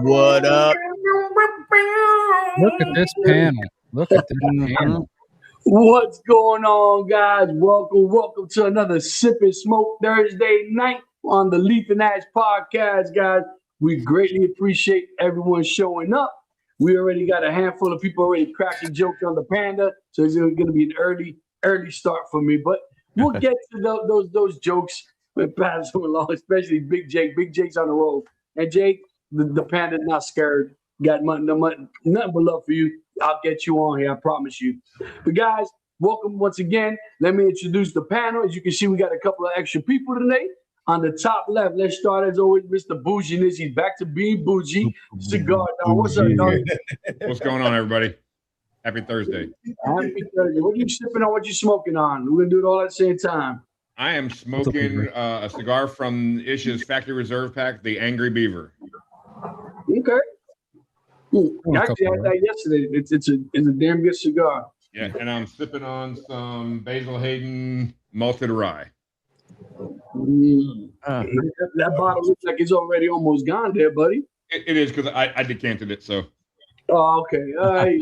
What up? Look at this panel. Look at this panel. What's going on, guys? Welcome to another Sip and Smoke Thursday night on the Leaf and Ash podcast, guys. We greatly appreciate everyone showing up. We already got a handful of people already cracking jokes on the Panda, so it's going to be an early start for me. But we'll get to those jokes when passing along, especially Big Jake. Big Jake's on the road, and Jake, the Panda's not scared. Got nothing but love for you. I'll get you on here, I promise you. But guys, welcome once again. Let me introduce the panel. As you can see, we got a couple of extra people today. On the top left, let's start as always, Mr. Bouginess. He's back to being bougie. Cigar Dog. What's up, dog? What's going on, everybody? Happy Thursday. Happy Thursday. What are you sipping on? What you smoking on? We're gonna do it all at the same time. I am smoking a cigar from Ish's Factory Reserve Pack, the Angry Beaver. Okay. I actually had that yesterday. It's a damn good cigar. Yeah, and I'm sipping on some Basil Hayden malted rye. That bottle looks like it's already almost gone there, buddy. It is because I decanted it, so. Oh, okay. All right.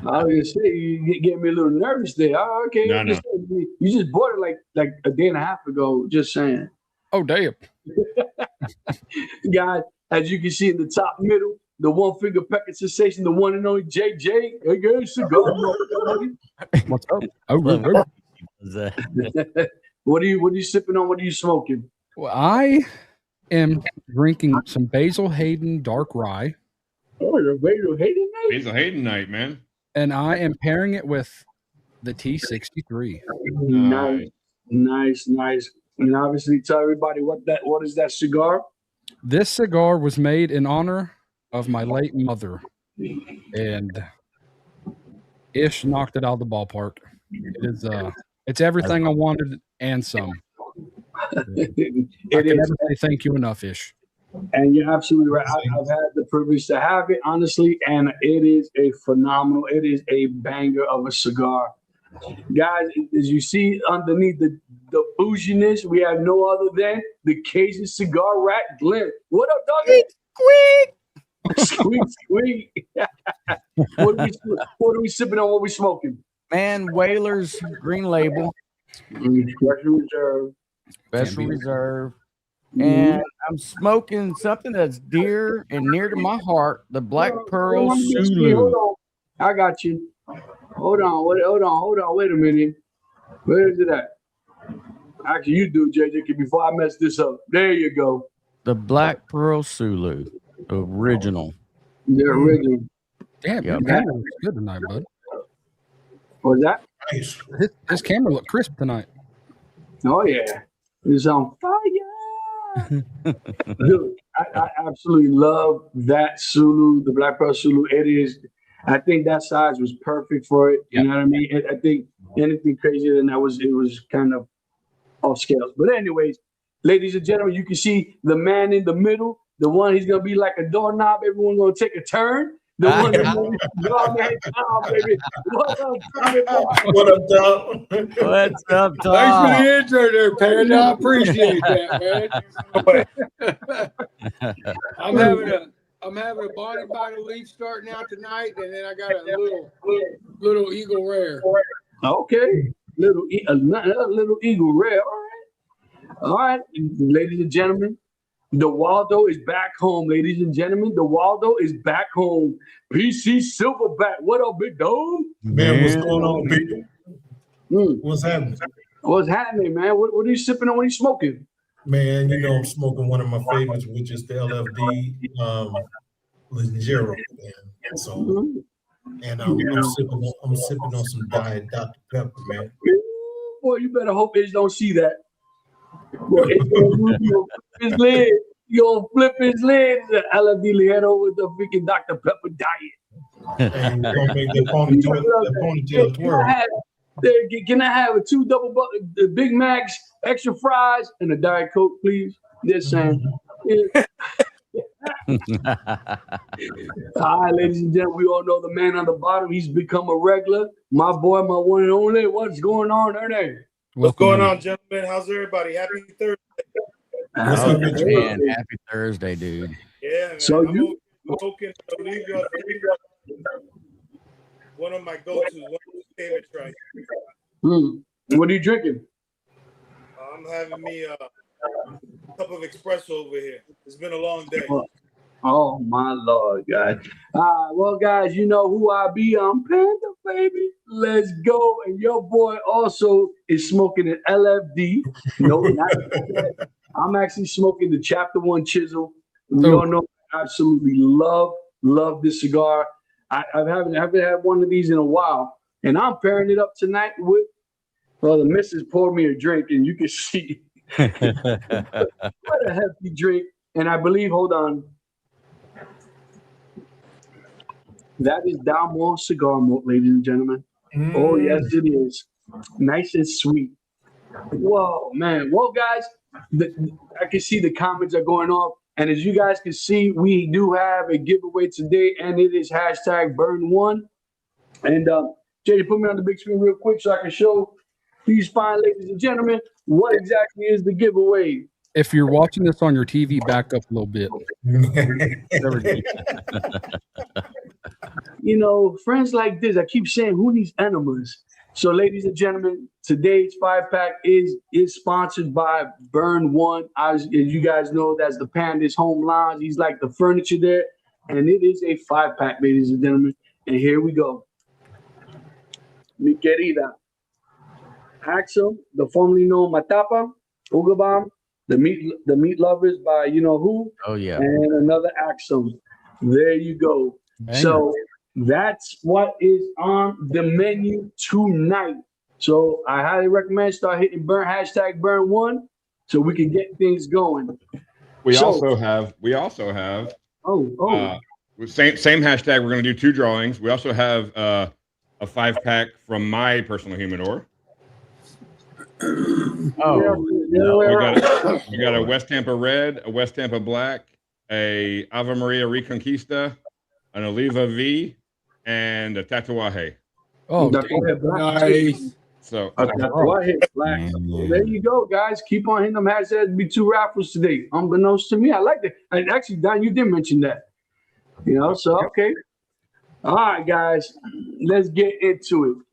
I was gonna say you get me a little nervous there. Oh, okay. No. You just bought it like a day and a half ago. Just saying. Oh, damn. Guys, as you can see in the top middle, the one finger pecking sensation, the one and only JJ. Hey guys, cigar. What's up? Oh, What are you sipping on? What are you smoking? well, I am drinking some Basil Hayden dark rye, Oh, you're Basil Hayden night? Basil Hayden night, man. and I am pairing it with the T63. Nice. And obviously tell everybody what is that cigar? This cigar was made in honor of my late mother, and Ish knocked it out of the ballpark. It's everything I wanted and some. I can never say thank you enough, Ish. And you're absolutely right. I've had the privilege to have it, honestly, and it is a banger of a cigar. Guys, as you see underneath the bouginess, we have no other than the Cajun Cigar Rat Glenn. What up, doggy? Squeak. What are we sipping on? What are we smoking? Man, Whaler's Green Label. Special Reserve. And I'm smoking something that's dear and near to my heart, the Black Pearl Sulu. Hold on. I got you. Hold on. Wait a minute. Where is it at? Actually, you do, JJ, before I mess this up. There you go. The Black Pearl Sulu. Original. The original. Damn, Yep. your camera looks good tonight, bud. What's that? His camera looked crisp tonight. Oh, yeah. It's on fire. Dude, I absolutely love that Sulu, the Black Pearl Sulu. I think that size was perfect for it. You know what I mean? I think anything crazier than that it was kind of off scales. But anyways, ladies and gentlemen, you can see the man in the middle, the one he's going to be like a doorknob. Everyone's going to take a turn. The one that's going to be, oh, man, Tom, baby. What's up, Tommy boy? What up, Tom? What's up, Tom? Thanks for the intro there, Panda. I appreciate that, man. I'm having a body by the leaf starting out tonight, and then I got a little Eagle Rare. Okay. Little Eagle Rare. All right. Ladies and gentlemen, The Waldo is back home, ladies and gentlemen. The Waldo is back home. PC Silverback. What up, big dog? Man, what's going on, people? What's happening? What's happening, man? What are you sipping on? What are you smoking? Man, you know I'm smoking one of my favorites, which is the LFD Zero. Man. So, and I'm sipping on some Diet Dr. Pepper, man. Boy, you better hope Itch don't see that. Boy, Itch gonna flip his lid. You gonna flip his lid. The LFD Ligero with the freaking Dr. Pepper diet. And we're gonna make that ponytail twirl. Can I have a 2 double Big Macs, extra fries, and a Diet Coke, please? Just saying. All right, ladies and gentlemen, we all know the man on the bottom. He's become a regular. My boy, my one and only. What's going on, Ernie? What's going on, gentlemen? How's everybody? Happy Thursday. Man, happy Thursday, dude. Yeah, man. So I'm you smoking one of my go-tos, one of my favorites right here. What are you drinking? I'm having me a cup of espresso over here. It's been a long day. Oh my Lord, guys. Well, guys, you know who I be. I'm Panda, baby. Let's go. And your boy also is smoking an LFD. No, not that. I'm actually smoking the Chapter 1 Chisel. We all know I absolutely love this cigar. I haven't had one of these in a while. And I'm pairing it up tonight with, well, the missus poured me a drink, and you can see what a hefty drink. And I believe, hold on, that is Dalmore cigar malt, ladies and gentlemen. Oh, yes, it is. Nice and sweet. Whoa, man. Well, guys, I can see the comments are going off. And as you guys can see, we do have a giveaway today, and it is #burn1. And JJ, put me on the big screen real quick so I can show these fine ladies and gentlemen what exactly is the giveaway. If you're watching this on your TV, back up a little bit. You know, friends like this, I keep saying, who needs enemas? So, ladies and gentlemen, today's 5-pack is sponsored by Burn One. As you guys know, that's the Panda's home lounge. He's like the furniture there. And it is a 5-pack, ladies and gentlemen. And here we go. Mi querida. Axel, the formerly known Matapa, Uga Bomb, the meat lovers by you know who. Oh, yeah. And another Axel. There you go. Dang. So that's what is on the menu tonight. So I highly recommend start hitting #burn1 so we can get things going. We So- also have same hashtag. We're going to do 2 drawings. We also have a 5-pack from my personal humidor. Oh, We got a West Tampa Red, a West Tampa Black, a Ave Maria Reconquista, an Oliva V, and a Tatuaje. Oh, Nice. So Black. So there you go, guys. Keep on hitting them hashtags. Be 2 raffles today. Unbeknownst to me, I like that. And actually, Don, you did mention that. You know, so okay. All right, guys, let's get into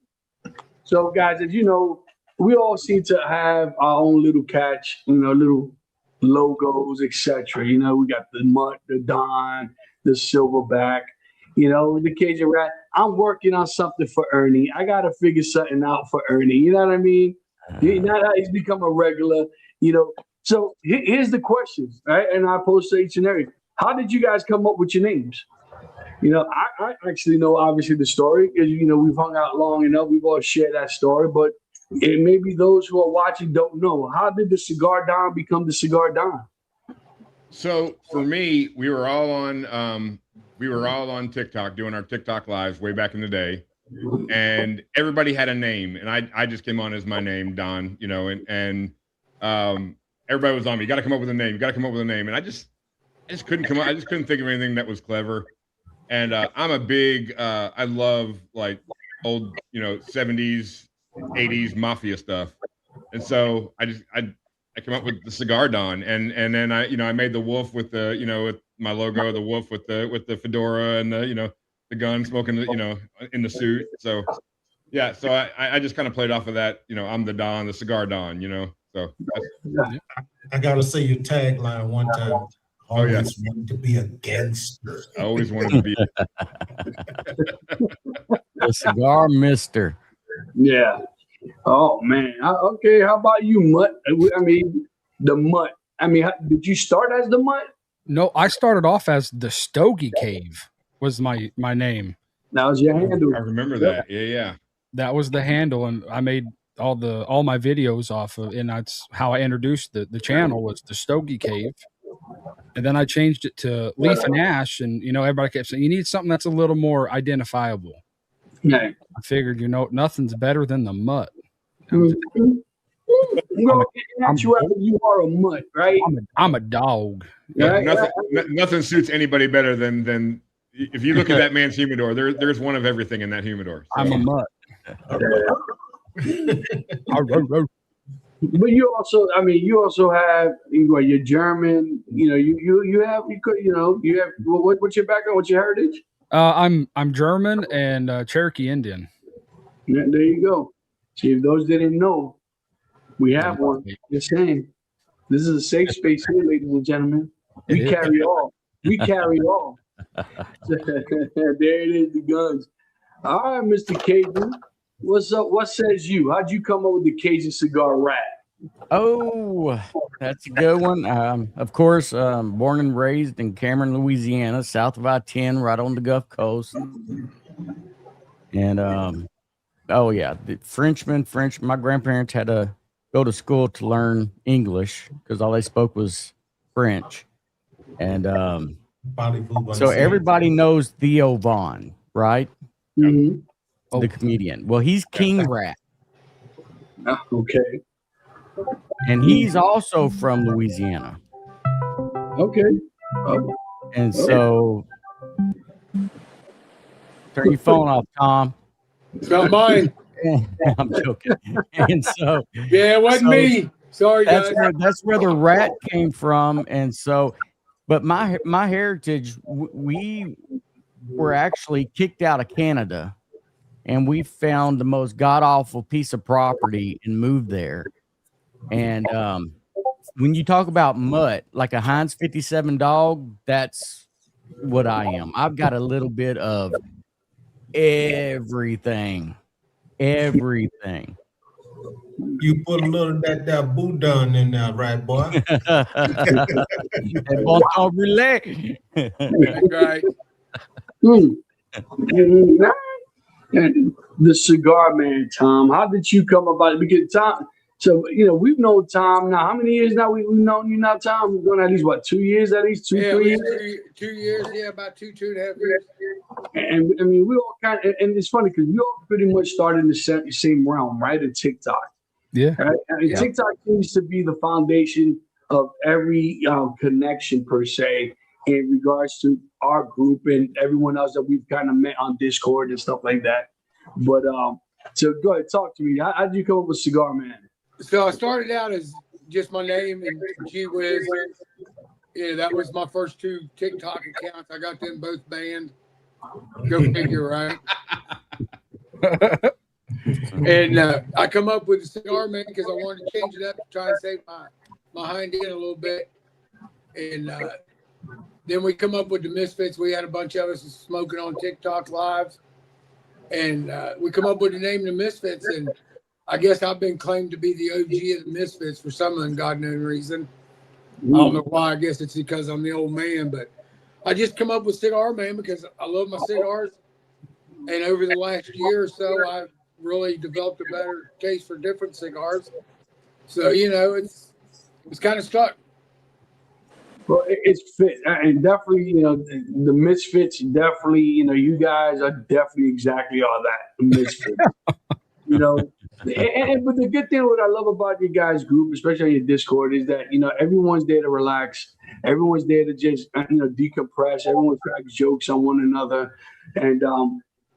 it. So, guys, as you know, we all seem to have our own little catch, you know, little logos, etc. You know, we got the Mutt, the Don, the Silverback, you know, the Cajun Rat. I'm working on something for Ernie. I got to figure something out for Ernie. You know what I mean? He's become a regular, you know. So here's the questions, right? And I pose to each and every. How did you guys come up with your names? You know, I actually know, obviously, the story because, you know, we've hung out long enough. We've all shared that story, but maybe those who are watching don't know. How did the Cigar Don become the Cigar Don? So for me, we were all on TikTok doing our TikTok lives way back in the day, and everybody had a name, and I just came on as my name, Don. You know, and everybody was on me. You got to come up with a name. You got to come up with a name, and I just couldn't come up. I just couldn't think of anything that was clever. And I'm a big I love like old, you know, 70s, 80s mafia stuff, and so I came up with the Cigar Don, and then I made the wolf with the, you know, with my logo, the wolf with the fedora and the, you know, the gun smoking, you know, in the suit. So yeah, so I just kind of played off of that, you know, I'm the Don, the Cigar Don, you know. So I gotta say your tagline one time. Oh, yeah. Always wanted to be a gangster. I always wanted to be. The cigar mister. Yeah. Oh man. Okay. How about you, Mutt? I mean, the Mutt. I mean, did you start as the Mutt? No, I started off as the Stogie Cave was my name. That was your handle. I remember that. Yeah. That was the handle, and I made all my videos off of, and that's how I introduced the channel was the Stogie Cave. And then I changed it to Leaf and Ash, and everybody kept saying you need something that's a little more identifiable. Yeah. I figured, nothing's better than the Mutt. Mm-hmm. You are a Mutt, right? I'm a dog. Right? Nothing suits anybody better than if you look at that man's humidor. There's one of everything in that humidor. So. I'm a Mutt. But you also have you're German. You have what's your background? What's your heritage? I'm German and Cherokee Indian. Yeah, there you go. See, if those didn't know, we have one. The same. This is a safe space here, ladies and gentlemen. We carry all. We carry all. There it is, the guns. All right, Mr. Cajun. What's up? What says you? How'd you come up with the Cajun cigar wrap? Oh, that's a good one. Of course, born and raised in Cameron, Louisiana, south of I-10, right on the Gulf Coast. And the Frenchman. My grandparents had to go to school to learn English because all they spoke was French. And so everybody knows Theo Vaughn, right? Mm-hmm. The comedian. Well, he's King Rat. Okay. And he's also from Louisiana. Okay. And so turn your phone off, Tom. It's not mine. I'm joking. And so Yeah, it wasn't me. Sorry, guys. that's where the rat came from. And so, but my heritage, we were actually kicked out of Canada, and we found the most god awful piece of property and moved there. And when you talk about mutt, like a Heinz 57 dog, that's what I am. I've got a little bit of everything. You put a little of that boudin in there, right, boy? Bon temps brûlé. Right. The cigar man, Tom. How did you come about it? Because Tom, so we've known Tom now. How many years now we've known you now, Tom? We've known at least 2 years, at least 3 years. 2 years, yeah, about two and a half years. And I mean, we all kind of, and it's funny because we all pretty much started in the same realm, right? At TikTok. Yeah. Right? And TikTok seems to be the foundation of every connection per se in regards to our group and everyone else that we've kind of met on Discord and stuff like that. But so go ahead, talk to me. How did you come up with Cigar Man? So I started out as just my name and Gee Whiz. Yeah, that was my first 2 TikTok accounts. I got them both banned. Go figure, right? And I come up with the Cigar Man because I wanted to change it up to try and save my hind end a little bit. And then we come up with the Misfits. We had a bunch of us smoking on TikTok lives. And we come up with the name the Misfits. And I guess I've been claimed to be the OG of the Misfits for some unknown reason. I don't know why. I guess it's because I'm the old man. But I just come up with Cigar Man because I love my cigars. And over the last year or so, I've really developed a better taste for different cigars. So, it's kind of stuck. Well, it's fit, and definitely, the Misfits. Definitely, you guys are definitely exactly all that, the Misfits. But the good thing, what I love about your guys' group, especially on your Discord, is that everyone's there to relax. Everyone's there to just decompress. Everyone cracks jokes on one another, and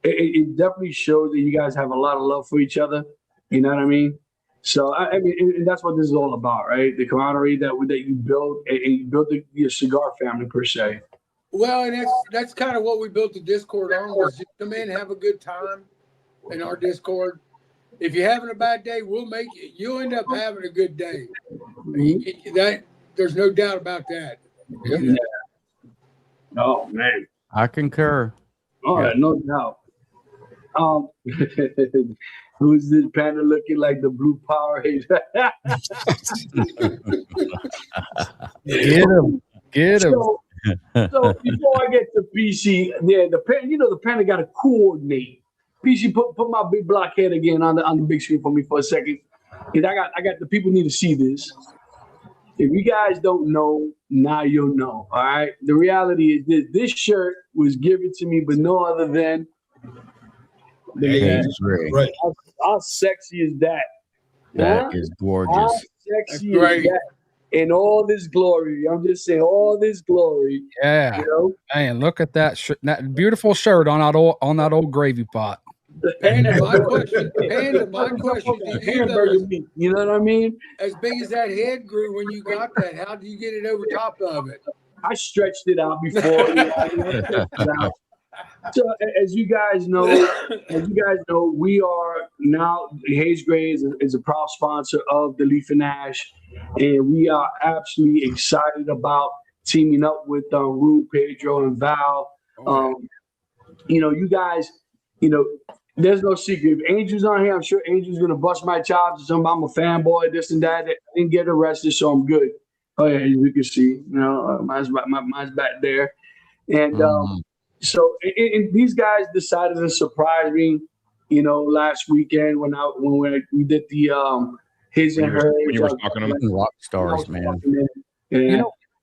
it definitely shows that you guys have a lot of love for each other. You know what I mean? So I mean, and that's what this is all about, right? The camaraderie that you build, and you build your cigar family per se. Well, and that's kind of what we built the Discord on, was just come in, have a good time in our Discord, if you're having a bad day, we'll make it. You'll end up having a good day. Mhm. There's no doubt about that. Yeah. Oh man. I concur. Oh, Yeah. no doubt. Who's this panda looking like the blue Power Ranger? Get him. So before I get to PC, yeah, the panda got to coordinate. PC, put my big blockhead again on the big screen for me for a second. Cause I got the people need to see this. If you guys don't know, now you'll know. All right. The reality is this shirt was given to me, but no other than Hayes Gray. Right. how sexy is that? That Huh? is How gorgeous. sexy That's is that? In all this glory. I'm just saying, all this glory. Yeah. You know? Man, look at that that beautiful shirt on that old gravy pot. Panda, my question to you, Hamburger meat. You know what I mean? as big as that head grew when you got that, how do you get it over top of it? I stretched it out before. So as you guys know, we are now Hayes Gray is a proud sponsor of the Leaf and Ash, and we are absolutely excited about teaming up with Rue, Pedro, and Val. You guys, there's no secret. If Angel's on here, I'm sure Angel's gonna bust my chops or something. I'm a fanboy, this and that. I didn't get arrested, so I'm good. Oh yeah, as you can see, mine's back there, and so and these guys decided to surprise me, last weekend when we did the his and her. When you were talking to them. Rock stars, man. Yeah.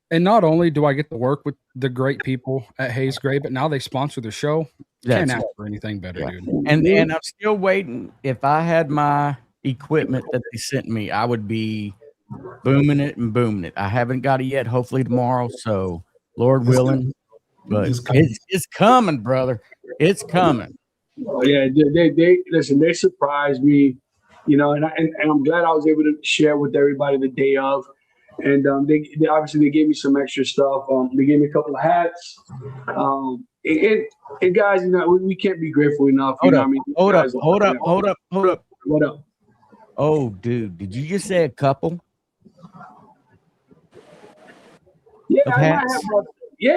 And not only do I get to work with the great people at Hayes Gray, but now they sponsor the show. Can't That's ask for anything better, Yeah. dude. And I'm still waiting. If I had my equipment that they sent me, I would be booming it. I haven't got it yet. Hopefully tomorrow. So Lord willing, but it's coming, brother. It's coming. Oh, yeah, they listen. They surprised me, and I'm glad I was able to share with everybody the day of. And they obviously gave me some extra stuff. They gave me a couple of hats. And guys, we can't be grateful enough. Hold know up, what I mean? hold up, Guys, hold up, hold up, hold up. What up? Oh, dude, did you just say a couple? Yeah, Of I might hats? have about,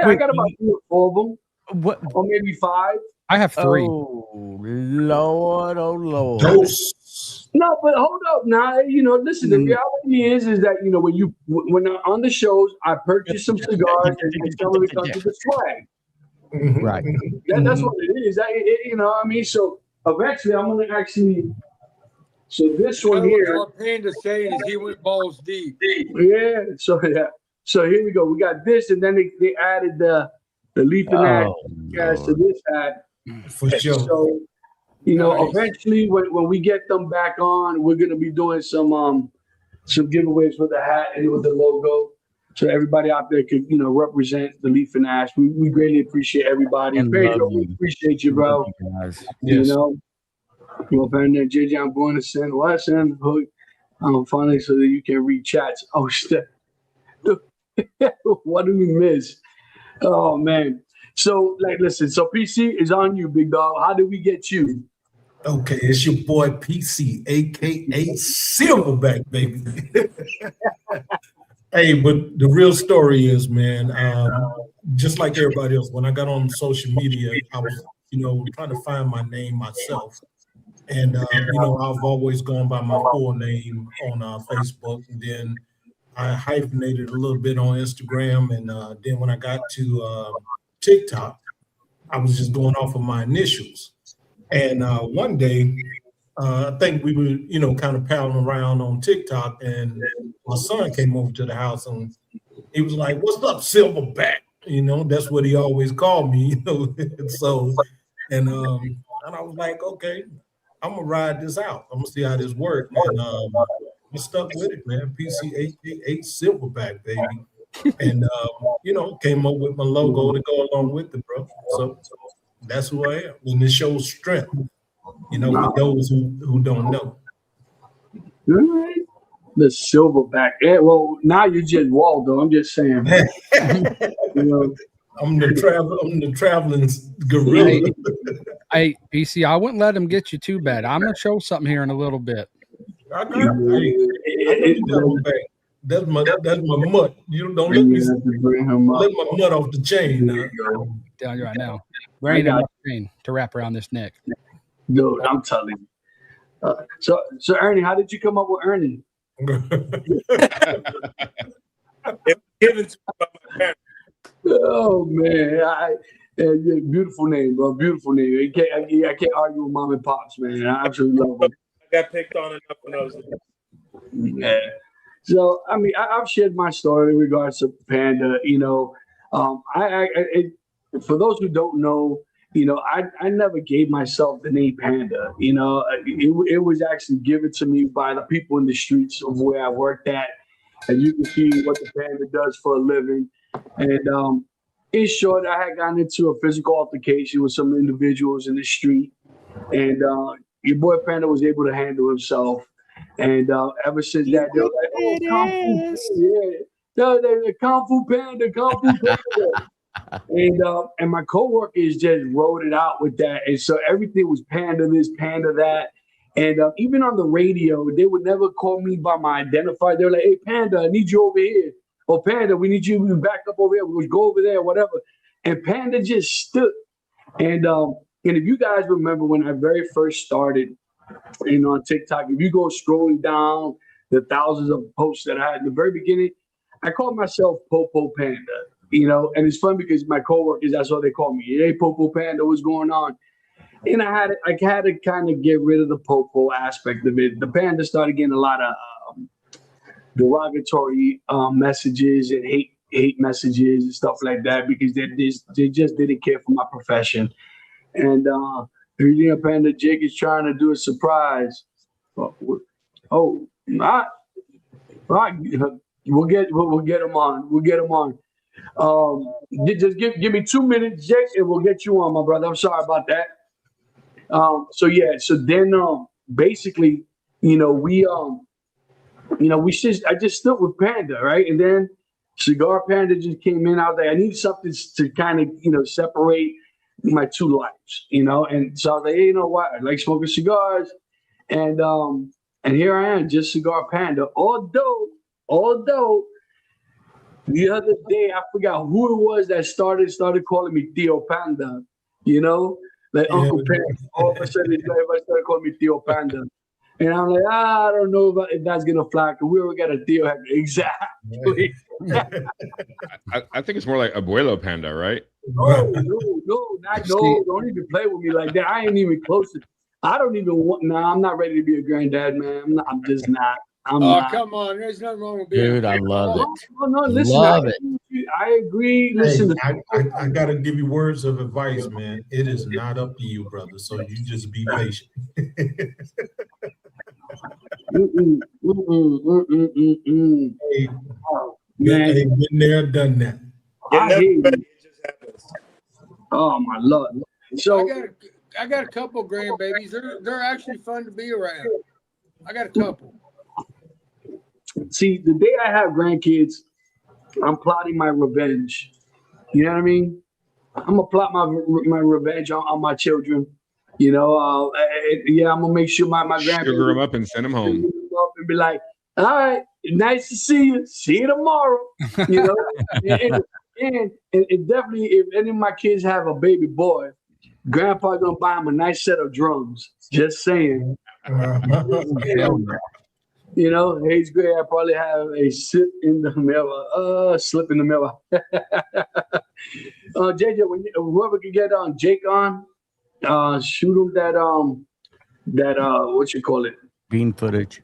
I Wait, got about 3 or 4 of them, What? or maybe 5. I have 3. Oh Lord, oh Lord. Dose. No, but hold up now. Listen. The reality is that when I'm on the shows, I purchase some cigars and some of it comes with the swag. Right. That's what it is. I mean, so eventually I'm gonna actually. So this one here, What Panda's saying is he went balls deep. yeah. So here we go. We got this, and then they added the Leaf and Ash guys to this hat. For sure. So Nice. eventually when we get them back on, we're gonna be doing some giveaways with the hat and with the logo. So everybody out there could, represent the Leaf and Ash. We greatly appreciate everybody. And Pedro, love we you. appreciate you, bro. You guys. Yes. Well, Brandon, JJ, I'm going to send the hook finally so that you can read chats. Oh, shit. What do we miss? Oh, man. So, listen, so PC is on you, big dog. How did we get you? Okay, it's your boy PC, aka Silverback, baby. Hey, but the real story is, man, just like everybody else, when I got on social media, I was, trying to find my name myself. And, I've always gone by my full name on Facebook. And then I hyphenated a little bit on Instagram. And then when I got to TikTok, I was just going off of my initials. And one day, I think we were, kind of palling around on TikTok, and my son came over to the house, and he was like, "What's up, Silverback?" That's what he always called me. So, and I was like, "Okay, I'm gonna ride this out. I'm gonna see how this works." And I stuck with it, man. PC88 Silverback, baby. And came up with my logo to go along with it, bro. So that's who I am. And it shows strength, for those who don't know. All right. The Silverback. Yeah, well, now you're just Waldo. I'm just saying. I'm the traveling gorilla. Hey, PC, I wouldn't let him get you too bad. I'm gonna show something here in a little bit. I got, hey, I know you got my back. That's my mutt. You don't let me let my mutt off the chain now. Telling you right now, there ain't enough chain to wrap around this neck. Dude, I'm telling you. So Ernie, how did you come up with Ernie? It was given to me by my parents. Oh man, yeah, beautiful name, bro. Beautiful name. I can't argue with mom and pops, man. I absolutely love it. I got picked on enough when I was little. Yeah. So I mean, I've shared my story in regards to Panda. You know, for those who don't know, you know, I never gave myself the name Panda. You know, it was actually given to me by the people in the streets of where I worked at, and you can see what the Panda does for a living. And in short, I had gotten into a physical altercation with some individuals in the street, and your boy Panda was able to handle himself. And ever since that, they were like, "Oh, Kung Fu, yeah, the Kung Fu Panda, Kung Fu Panda." And my coworkers just wrote it out with that, and so everything was Panda this, Panda that. And even on the radio, they would never call me by my identifier. They were like, "Hey, Panda, I need you over here." "Oh, Panda, we need you to back up over here. We'll go over there, whatever." And Panda just stood. And if you guys remember when I very first started, you know, on TikTok, if you go scrolling down the thousands of posts that I had in the very beginning, I called myself Popo Panda. You know, and it's fun because my coworkers, that's what they call me. "Hey, Popo Panda, what's going on?" And I had to kind of get rid of the Popo aspect of it. The Panda started getting a lot of derogatory messages and hate messages and stuff like that because they just didn't care for my profession. And everything Panda Jake is trying to do a surprise. Oh, not. Right. We'll get him on. We'll get him on. Just give me 2 minutes, Jake, and we'll get you on, my brother. I'm sorry about that. So then basically, you know, I just stood with Panda, right? And then Cigar Panda just came in. I was like, I need something to kind of, you know, separate my two lives, you know. And so I was like, hey, you know what? I like smoking cigars, and here I am, just Cigar Panda. Although the other day I forgot who it was that started calling me Tio Panda, you know, like Uncle Panda. All of a sudden, everybody started calling me Tio Panda. And I'm like, I don't know if that's gonna fly because we already got a deal. Exactly. I think it's more like Abuelo Panda, right? No, don't even play with me like that. I ain't even close to. I don't even want. Nah, I'm not ready to be a granddad, man. I'm just not. I'm not. Come on, there's nothing wrong with being. Dude, I love it. No, listen, Love it. I agree. Listen, I gotta give you words of advice, man. It is not up to you, brother. So you just be patient. Hey, man, been there, done that. I hate It you. just happens. Oh my Lord. So I got a couple grandbabies. They're actually fun to be around. I got a couple. see, the day I have grandkids, I'm plotting my revenge. You know what I mean? I'm gonna plot my revenge on my children. You know, I'm gonna make sure my grandkids Sugar them up and send them home. and be like, "All right, nice to see you. See you tomorrow." You know, and definitely, if any of my kids have a baby boy, Grandpa's gonna buy him a nice set of drums. Just saying. You know, eighth grade, I probably have a slip in the mirror. JJ, whoever can get Jake on, shoot him that what you call it? Bean footage.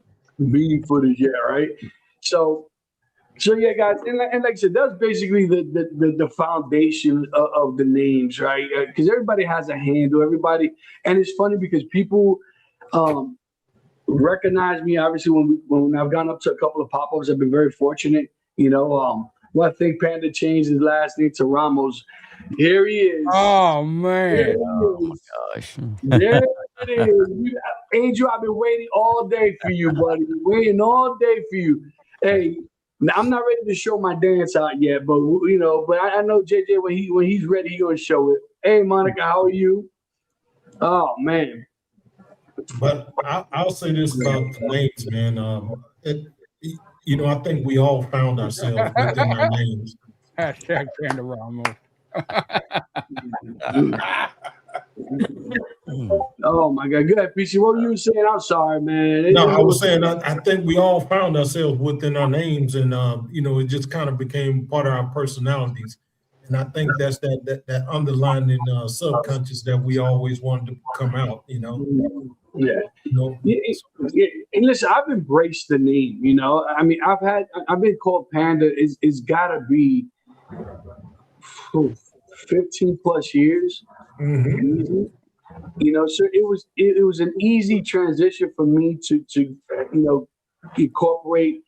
Bean footage, yeah, right. So yeah, guys, and like I said, that's basically the foundation of the names, right? Because everybody has a handle, everybody, and it's funny because people recognize me. Obviously, when I've gone up to a couple of pop-ups, I've been very fortunate. You know, I think Panda changed his last name to Ramos. Here he is. Oh man! Gosh. There it is. Angel, I've been waiting all day for you, buddy. Waiting all day for you. Hey, now, I'm not ready to show my dance out yet, but you know, but I know JJ when he's ready, he's gonna show it. Hey, Monica, how are you? Oh man. But I'll say this about the names, man. I think we all found ourselves within our names. Hashtag Panda Ramos. Oh my God. Good, PC. What were you saying? I'm sorry, man. No, I was saying I think we all found ourselves within our names, and it just kind of became part of our personalities. And I think that's that underlying subconscious that we always wanted to come out. Yeah. And listen, I've embraced the name. I mean, I've been called Panda. It's got to be 15 plus years. Mm-hmm. So it was an easy transition for me to incorporate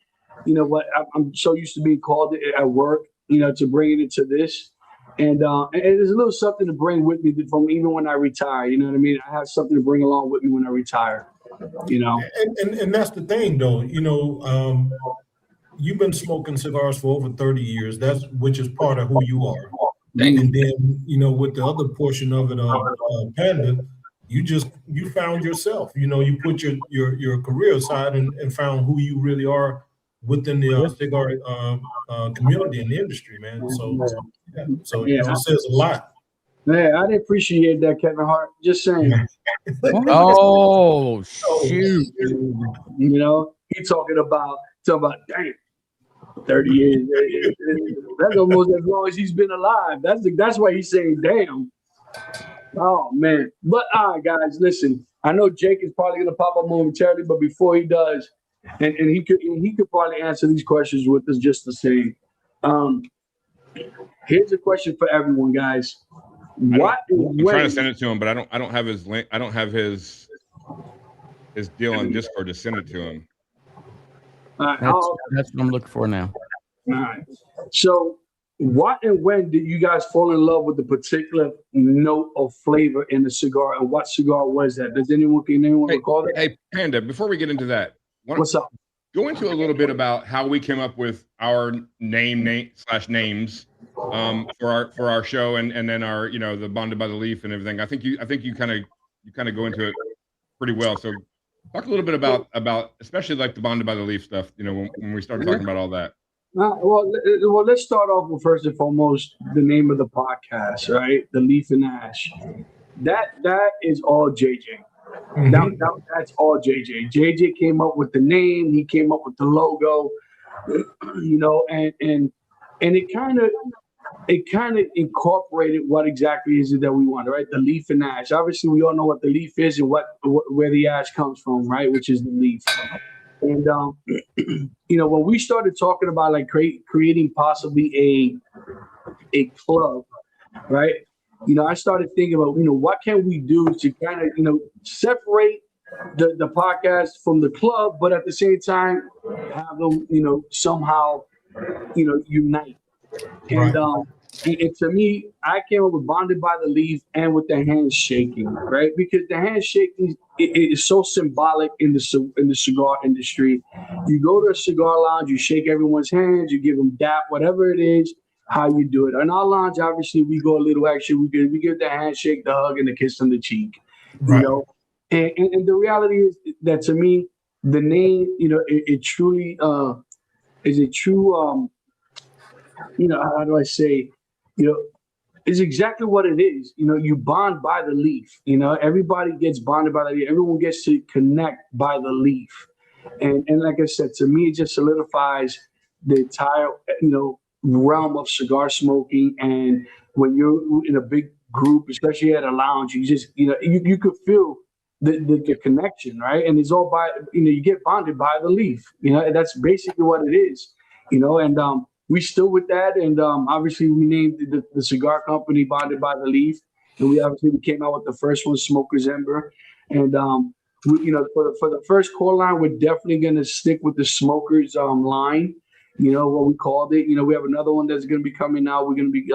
what I'm so used to being called at work, to bring it into this. And there's a little something to bring with me from even when I retire. You know what I mean? I have something to bring along with me when I retire. And that's the thing, though. You've been smoking cigars for over 30 years. Which is part of who you are. And then, with the other portion of it, Panda, you found yourself. You put your career aside and found who you really are within the cigar community and the industry, man. So it just says a lot. Man, I didn't appreciate that, Kevin Hart. Just saying. Oh shoot! He talking about dang, 30 years. That's almost as long as he's been alive. That's why he's saying damn. Oh man. But all right, guys, listen. I know Jake is probably gonna pop up momentarily, but before he does, and he could probably answer these questions with us just the same. Here's a question for everyone, guys. I'm trying to send it to him, but I don't have his link. I don't have his deal on Discord to send it to him. All right, that's what I'm looking for now. All right. So, what and when did you guys fall in love with the particular note of flavor in the cigar, and what cigar was that? Can anyone recall that? Hey, Panda, before we get into that, what's up? Go into a little bit about how we came up with our names for our show and then our the Bonded by the Leaf and everything. I think you kind of go into it pretty well. So talk a little bit about especially like the Bonded by the Leaf stuff. When we started talking about all that. Well, let's start off with first and foremost the name of the podcast, right? The Leaf and Ash. That is all JJ. Mm-hmm. That's all JJ. JJ came up with the name. He came up with the logo, and it kind of incorporated what exactly is it that we want, right? The leaf and ash. Obviously, we all know what the leaf is and where the ash comes from, right? Which is the leaf. And when we started talking about like creating possibly a club, right? I started thinking about, what can we do to kind of, separate the podcast from the club, but at the same time have them, somehow, unite. And, and to me, I came up with Bonded by the Leaf and with the handshaking, right? Because the handshaking is so symbolic in the cigar industry. You go to a cigar lounge, you shake everyone's hands, you give them dap, whatever it is, how you do it. In our lounge, obviously, we go a little extra. We give the handshake, the hug, and the kiss on the cheek. Right. And the reality is that to me, the name, it truly is a true, how do I say, is exactly what it is. You bond by the leaf. Everybody gets bonded by the leaf. Everyone gets to connect by the leaf. And like I said, to me, it just solidifies the entire, realm of cigar smoking. And when you're in a big group, especially at a lounge, you just, you could feel the connection, right? And it's all by, you get bonded by the leaf. That's basically what it is, and we still with that. And obviously we named the cigar company Bonded by the Leaf. And we came out with the first one, Smoker's Ember. And for the first core line, we're definitely going to stick with the Smokers line. What we called it. We have another one that's going to be coming out. We're going to be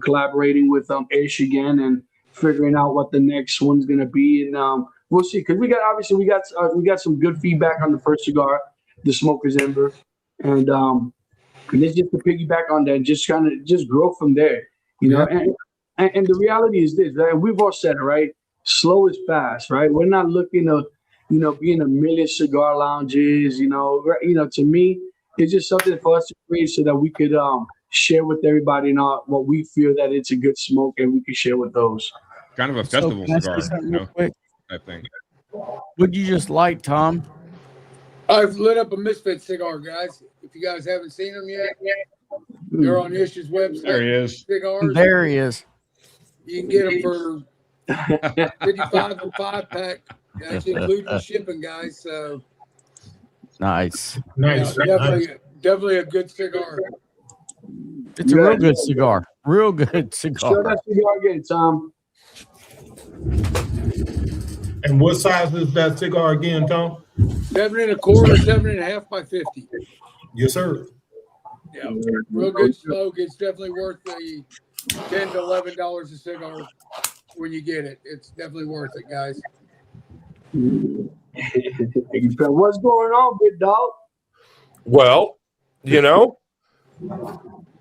collaborating with Ish again and figuring out what the next one's going to be. And we'll see, because we got some good feedback on the first cigar, the Smoker's Ember, and it's just to piggyback on that, and just grow from there. And the reality is this, right? We've all said it, right? slow is fast, right? We're not looking to, be in a million cigar lounges. To me, it's just something for us to create so that we could share with everybody what we feel that it's a good smoke, and we can share with those. Kind of a So festival can I say cigar, something real quick? type thing. Would you just light, Tom? I've lit up a Misfit cigar, guys. If you guys haven't seen them yet, they're on Ish's website. There he is. Cigars. There he is. You can get them for 55 a 5-pack. That's including shipping, guys. So Nice. Nice. definitely a good cigar. It's a real good cigar. Real good Show cigar. that cigar again, Tom. And what size is that cigar again, Tom? 7 1/4, 7 1/2 by 50. Yes, sir. Yeah, real good smoke. It's definitely worth the $10 to $11 a cigar when you get it. It's definitely worth it, guys. What's going on, big dog? Well,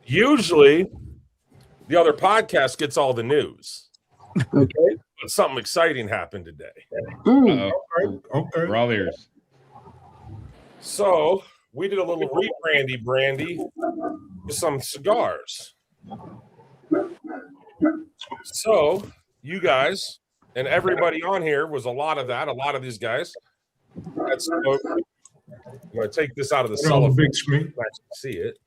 usually the other podcast gets all the news, Okay. but something exciting happened today. Mm. Okay. We're all ears. So we did a little brandy with some cigars. So you guys and everybody on here was a lot of these guys. That's I'm going to take this out of the Put it on the cellophane. big screen. I can see it.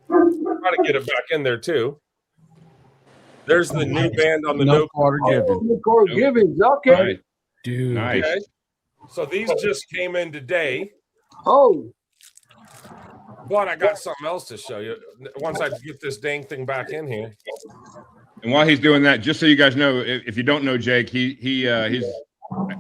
Try to get it back in there too. There's the new band on the No No. quarter Oh, given. McCord Givens. Okay. Right. Dude. Nice. Okay. So these just came in today, Oh, but I got something else to show you once I get this dang thing back in here. And while he's doing that, just so you guys know, if you don't know Jake, he's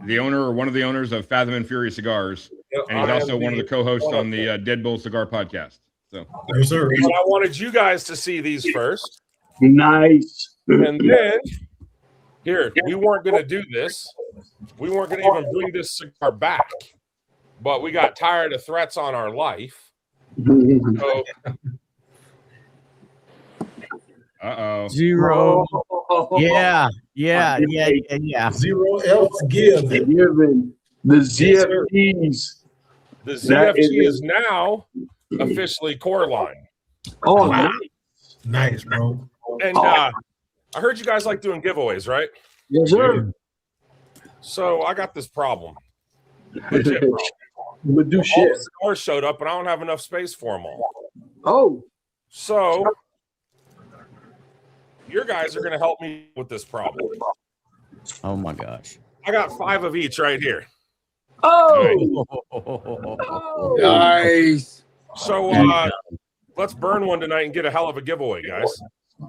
the owner or one of the owners of Fathom and Fury Cigars, and he's also one of the co-hosts on the Dead Bull Cigar podcast. So Yes, sir. So I wanted you guys to see these first, nice. and then here we weren't going to do this. We weren't going to even bring this cigar back, but we got tired of threats on our life. So Zero. Yeah. Yeah. Zero else given. Given the ZFDs. the That ZFG is- is now officially core line. Oh, nice. Nice, bro. And I heard you guys like doing giveaways, right? Yes, sir. So I got this problem. Legit problem. But do All shit. the cigars showed up, and I don't have enough space for them all. Oh, So your guys are going to help me with this problem. Oh my gosh. I got 5 of each right here. oh, Nice. So let's burn one tonight and get a hell of a giveaway, guys.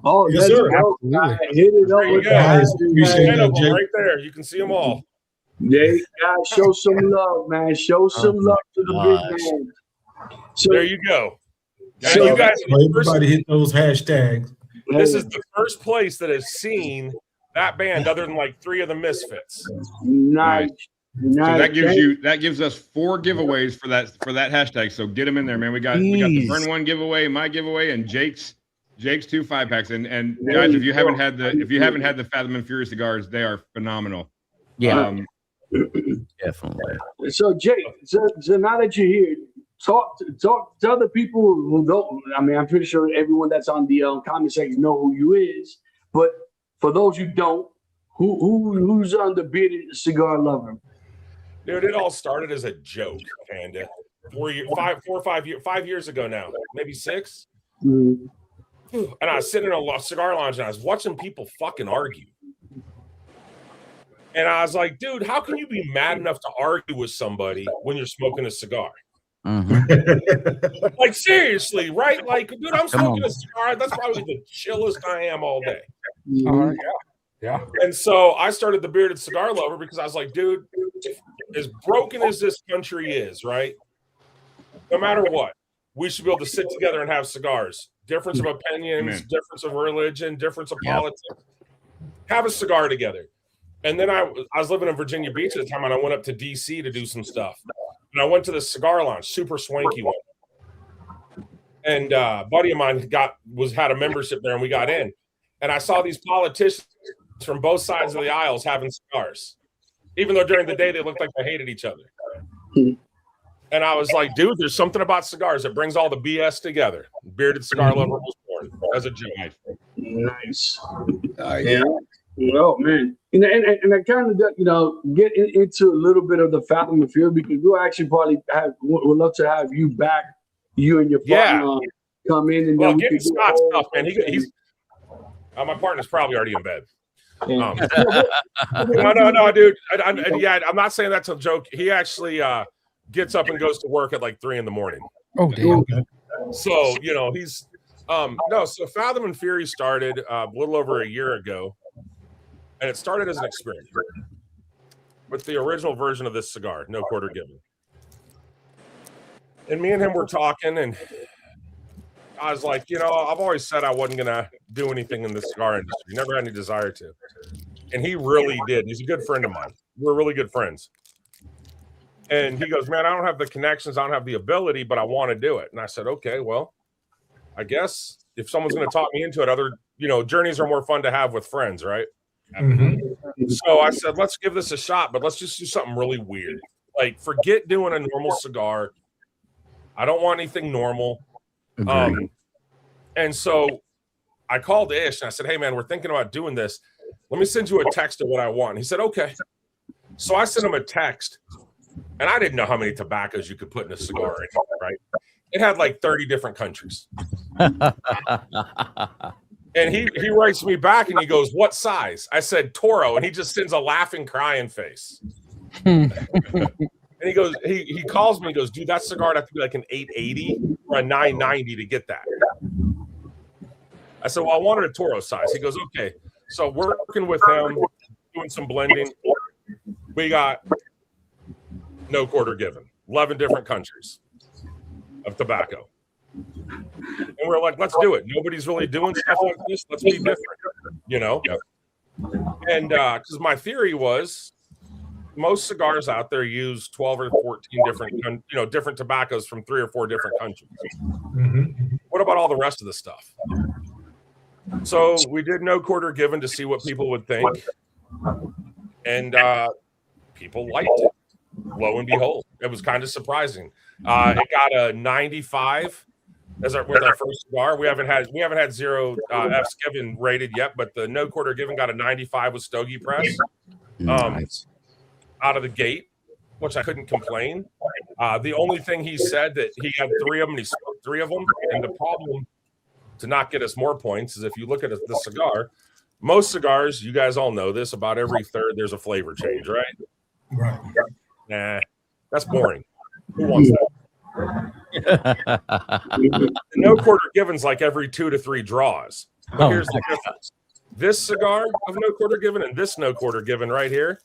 oh, Yes, let's sir. go. Absolutely. Hit it up There you with go. that. Nice. Appreciate 10 that, of them Jake. right there. You can see them all. Yeah, guys, show some love, man. Show some love to the big man. So, There you go. Guys, So- you guys are the first- Everybody hit those hashtags. this is the first place that has seen that band other than like 3 of the Misfits. nice. so that gives us 4 giveaways for that hashtag. So get them in there, man. We got the Jeez. Burn One giveaway, my giveaway, and Jake's 2 5-packs. And guys, if you haven't had the Fathom and Fury cigars, they are phenomenal. Yeah, definitely. So, Jake, so now that you're here, talk to other people who don't. I mean, I'm pretty sure everyone that's on the comment section know who you is. But for those who don't, who's on the bearded cigar lover? Dude, it all started as a joke, Panda. 5 years ago now, maybe 6. Mm. And I was sitting in a cigar lounge and I was watching people fucking argue. And I was like, dude, how can you be mad enough to argue with somebody when you're smoking a cigar? Mhm. Like, seriously, right? Like, dude, I'm Come smoking on. a cigar. That's probably the chillest I am all day. Mhm. Yeah. And so I started the Bearded Cigar Lover because I was like, dude, as broken as this country is, right? No matter what, we should be able to sit together and have cigars. Difference of opinions, Amen. difference of religion, difference of Yep. politics. Have a cigar together. And then I was living in Virginia Beach at the time, and I went up to DC to do some stuff. And I went to the cigar lounge, super swanky one. And a buddy of mine had a membership there, and we got in. And I saw these politicians from both sides of the aisles having cigars, even though during the day they looked like they hated each other. And I was like, dude, there's something about cigars that brings all the BS together. Bearded Cigar Lover was born as a joke. Nice. Yeah. Well, man, and I kind of get into a little bit of the Fathom and Fury because we'll actually probably would love to have you back, you and your partner come in and well, then we give me could do Scott's a stuff, man. He's my partner's probably already in bed. whole- No, dude. I'm not saying that's a joke. He actually gets up and goes to work at like 3 a.m. Oh, damn. So he's no. So Fathom and Fury started a little over a year ago, and it started as an experiment with the original version of this cigar, No Quarter Given. And me and him were talking, and I was like, I've always said I wasn't gonna do anything in the cigar industry. Never had any desire to. And he really did. He's a good friend of mine. We're really good friends. And he goes, man, I don't have the connections, I don't have the ability, but I want to do it. And I said, okay, well, I guess if someone's going to talk me into it, other, journeys are more fun to have with friends, right? So I said, let's give this a shot, but let's just do something really weird. Like, forget doing a normal cigar. I don't want anything normal. And so I called Ish and I said, hey, man, we're thinking about doing this. Let me send you a text of what I want. He said, okay. So I sent him a text, and I didn't know how many tobaccos you could put in a cigar, right? It had like 30 different countries. And he writes me back and he goes, what size? I said, Toro. And he just sends a laughing, crying face. And he goes, he calls me and goes, dude, that cigar would have to be like an 880 or a 990 to get that. I said, well, I wanted a Toro size. He goes, okay. So working with him, doing some blending, we got No Quarter Given, 11 different countries of tobacco. And we're like, let's do it. Nobody's really doing stuff like this. Let's be different, And because my theory was most cigars out there use 12 or 14 different, different tobaccos from 3 or 4 different countries. What about all the rest of the stuff? So we did No Quarter Given to see what people would think. And people liked it. Lo and behold, it was kind of surprising. It got a 95 with our first cigar. We haven't had 0 F's given rated yet, but the No Quarter Given got a 95 with Stogie Press Nice. out of the gate, which I couldn't complain. The only thing he said that he had 3 of them, and he smoked 3 of them, and the problem to not get us more points is if you look at the cigar, most cigars, you guys all know this, about every third there's a flavor change, right? Right. Nah, that's boring. Who wants that? The No Quarter Given's like every 2 to 3 draws. But here's the difference. This cigar of No Quarter Given and this No Quarter Given right here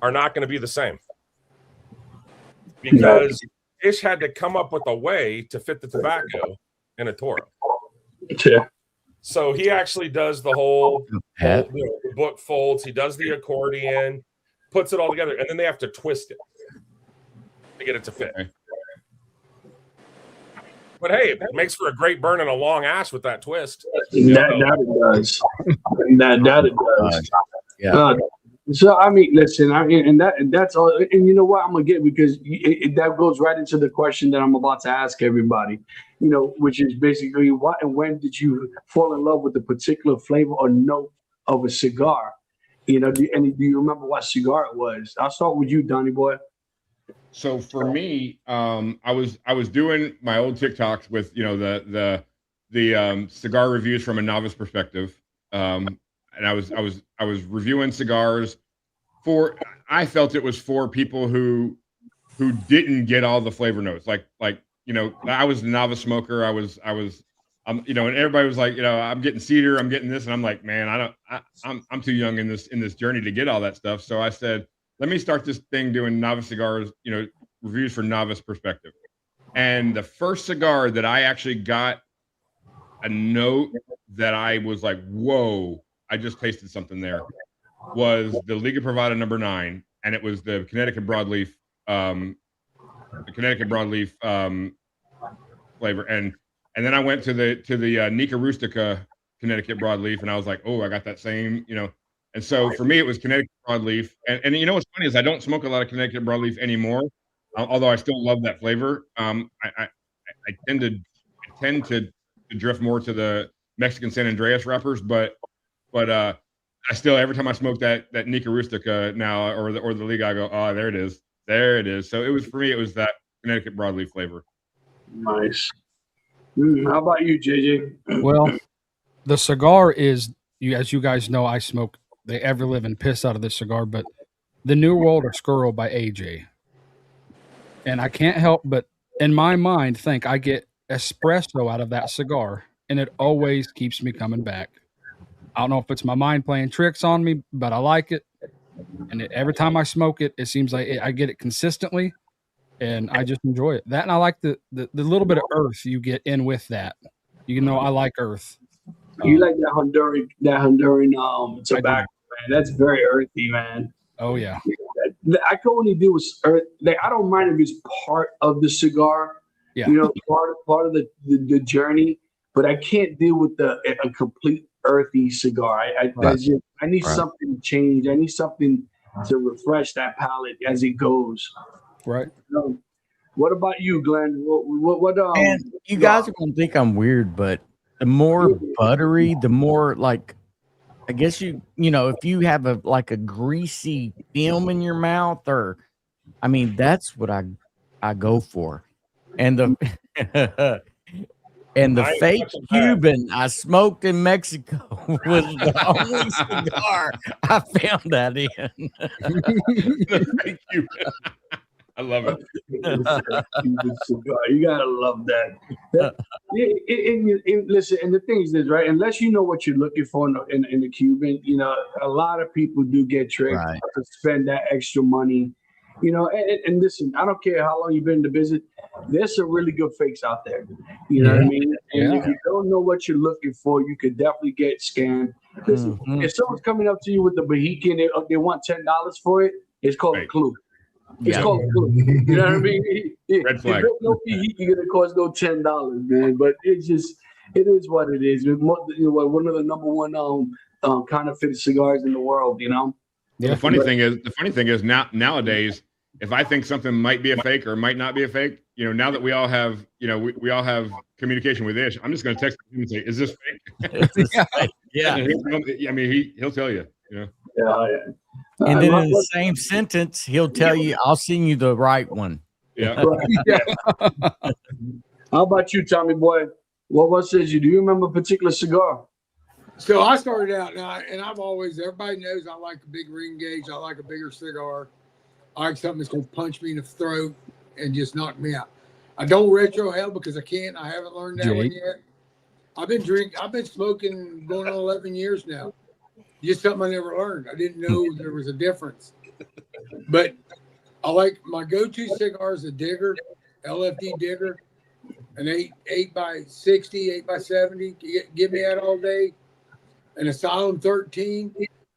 are not going to be the same. Because Ish had to come up with a way to fit the tobacco in a Toro. Yeah. So he actually does the whole the book folds. He does the accordion, puts it all together, and then they have to twist it to get it to fit. But hey, it makes for a great burn and a long ash with that twist. That it does. That it does. Yeah. So I mean, listen, that's all. And you know what I'm gonna get, because that goes right into the question that I'm about to ask everybody. Which is basically, what and when did you fall in love with a particular flavor or note of a cigar? Do you remember what cigar it was? I'll start with you, Donnie boy. So for me, I was doing my old TikToks with the cigar reviews from a novice perspective, and I was reviewing cigars I felt it was for people who didn't get all the flavor notes. Like I was a novice smoker. and everybody was like, I'm getting cedar, I'm getting this, and I'm like, man, I'm too young in this journey to get all that stuff. So I said, let me start this thing doing novice cigars, reviews for novice perspective. And the first cigar that I actually got a note that I was like, whoa, I just tasted something there, was the Liga Privada No. 9, and it was the Connecticut Broadleaf, flavor. And then I went to the Nica Rustica Connecticut broadleaf, and I was like, oh, I got that same, And so for me, it was Connecticut broadleaf. And you know what's funny is I don't smoke a lot of Connecticut broadleaf anymore, although I still love that flavor. I tend to drift more to the Mexican San Andreas wrappers, but I still, every time I smoke that Nica Rustica now or the Liga, I go, oh, there it is. So it was, for me, it was that Connecticut broadleaf flavor. Nice. How about you, JJ? Well, the cigar is, as you guys know, I smoke the ever living piss out of this cigar, but the New World Oscuro by AJ. And I can't help but, in my mind, think I get espresso out of that cigar, and it always keeps me coming back. I don't know if it's my mind playing tricks on me, but I like it. And every time I smoke it, it seems like I get it consistently, and I just enjoy it. That, and I like the little bit of earth you get in with that. You know, I like earth. You like that Honduran tobacco, man. That's very earthy, man. Oh yeah. I can only do with earth. I don't mind if it's part of the cigar, Yeah. part of the journey, but I can't deal with a complete earthy cigar. I need something to change. I need something to refresh that palate as it goes. Right. What about you, Glenn? What And you guys are gonna think I'm weird, but the more buttery, the more like, I guess if you have a greasy film in your mouth, or I mean, that's what I go for. And the and the fake Cuban I smoked in Mexico was the only cigar I found that in. The fake Cuban. I love it. Cuban cigar. You gotta love that. Listen, and the thing is this, right? Unless you know what you're looking for in the Cuban, a lot of people do get tricked to spend that extra money. And listen, I don't care how long you've been in the business. There's some really good fakes out there. You know what I mean? And if you don't know what you're looking for, you could definitely get scammed. Listen, if someone's coming up to you with the Mohican, they want $10 for it. It's called a clue. It's called a clue. You know what I mean? Red flag. No Mohican gonna cost no $10, man. But it is what it is. One of the number one counterfeit cigars in the world. Yeah. The funny thing is nowadays, if I think something might be a fake or might not be a fake, now that we all have, we all have communication with Ish, I'm just going to text him and say, "Is this fake?" Yeah. I mean, he'll tell you. Yeah. And then in the same sentence, he'll tell you, "I'll send you the right one." Yeah. How about you, Tommy boy? What says you? Do you remember a particular cigar? So I started out, and I've always, everybody knows I like a big ring gauge. I like a bigger cigar. I like something that's going to punch me in the throat and just knock me out. I don't retro hell because I can't. I haven't learned that one yet. I've been smoking going on 11 years now. Just something I never learned. I didn't know there was a difference. But I like my go-to cigar is a Digger, LFD Digger, an 8x60, 8x70. Give me that all day. An Asylum 13,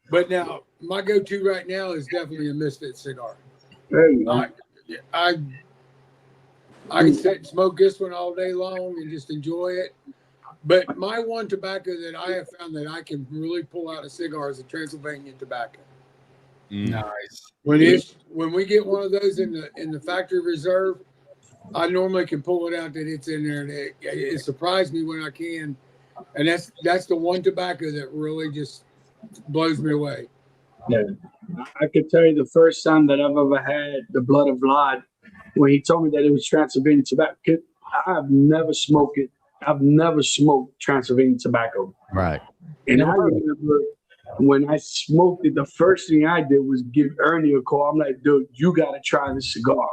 but now my go-to right now is definitely a Misfit cigar. I can sit and smoke this one all day long and just enjoy it. But my one tobacco that I have found that I can really pull out a cigar is a Transylvanian tobacco. Nice. When we get one of those in the factory reserve, I normally can pull it out that it's in there, and it surprised me when I can. And that's the one tobacco that really just blows me away. Yeah, I could tell you the first time that I've ever had the Blood of Vlad, when he told me that it was Transylvanian tobacco. I've never smoked it. I've never smoked Transylvanian tobacco. Right. And I remember when I smoked it, the first thing I did was give Ernie a call. I'm like, dude, you got to try this cigar.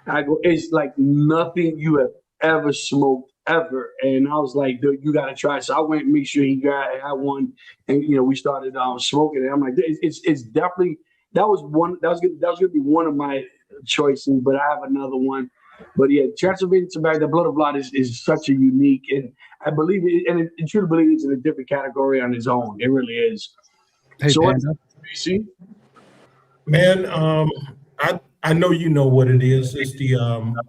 I go, it's like nothing you have ever smoked ever. And I was like, dude, you got to try it. So I went and make sure he had one. And, we started smoking it. I'm like, it's definitely, that was going to be one of my choices, but I have another one. But yeah, Transylvanian tobacco, the Blood of Vlad is such a unique, and I believe it, and I truly believe it's in a different category on its own. It really is. Hey, so Panda. BC? Man, I know you know what it is. It's the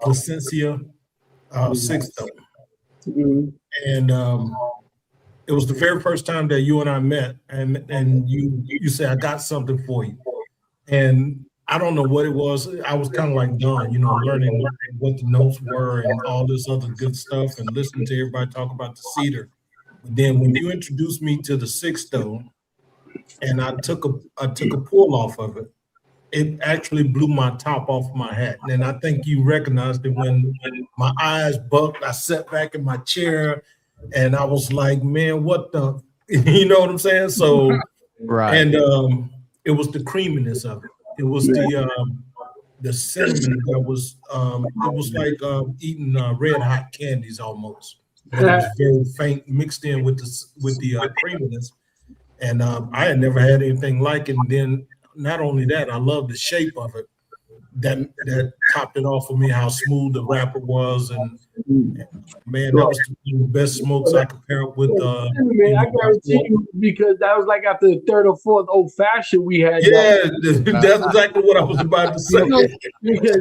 Plasencia Sixto. Mm-hmm. And it was the very first time that you and I met, and you said, I got something for you. And I don't know what it was. I was kind of like Don, learning what the notes were and all this other good stuff and listening to everybody talk about the cedar. But then when you introduced me to the six stone and I took a pull off of it, it actually blew my top off my hat. And I think you recognized it when my eyes bucked. I sat back in my chair and I was like, man, what the, you know what I'm saying? So, Right. and it was the creaminess of it. It was the cinnamon that was, it was like eating red hot candies almost. But it was very faint, mixed in with the creaminess. And I had never had anything like it. And then not only that, I love the shape of it. That topped it off for me, how smooth the wrapper was. And man, that was the best smokes I could pair up with. Man, I guarantee you, because that was like after the third or fourth old fashioned we had. Yeah, that's exactly what I was about to say.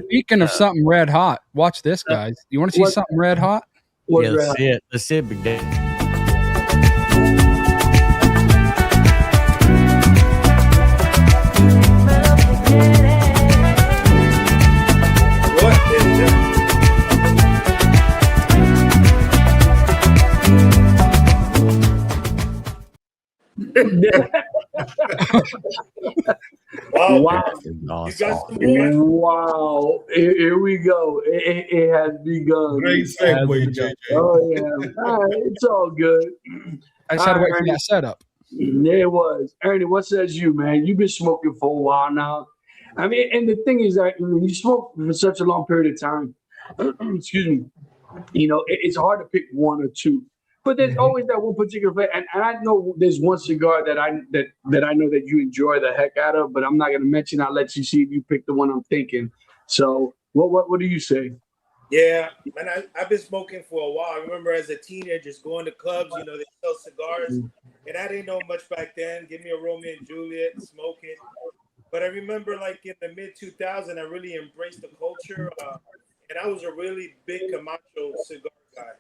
Speaking of something red hot, watch this, guys. You want to see something red hot? Yeah, let's see it, Big Dave. What is that? Wow. Wow. You Awesome. got some more? Wow. Here we go. It has begun. Great segue, JJ. Oh, yeah. All right. It's all good. I just had to wait for that setup. There it was. Ernie, what says you, man? You've been smoking for a while now. I mean, and the thing is that when you smoke for such a long period of time, excuse me, it's hard to pick one or two. But there's always that one particular flavor, and I know there's one cigar that I know that you enjoy the heck out of, but I'm not gonna mention. I'll let you see if you pick the one I'm thinking. So what do you say? Yeah, man, I've been smoking for a while. I remember as a teenager just going to clubs, they sell cigars, and I didn't know much back then. Give me a Romeo and Juliet, smoke it. But I remember like in the mid 2000s, I really embraced the culture, and I was a really big Camacho cigar guy.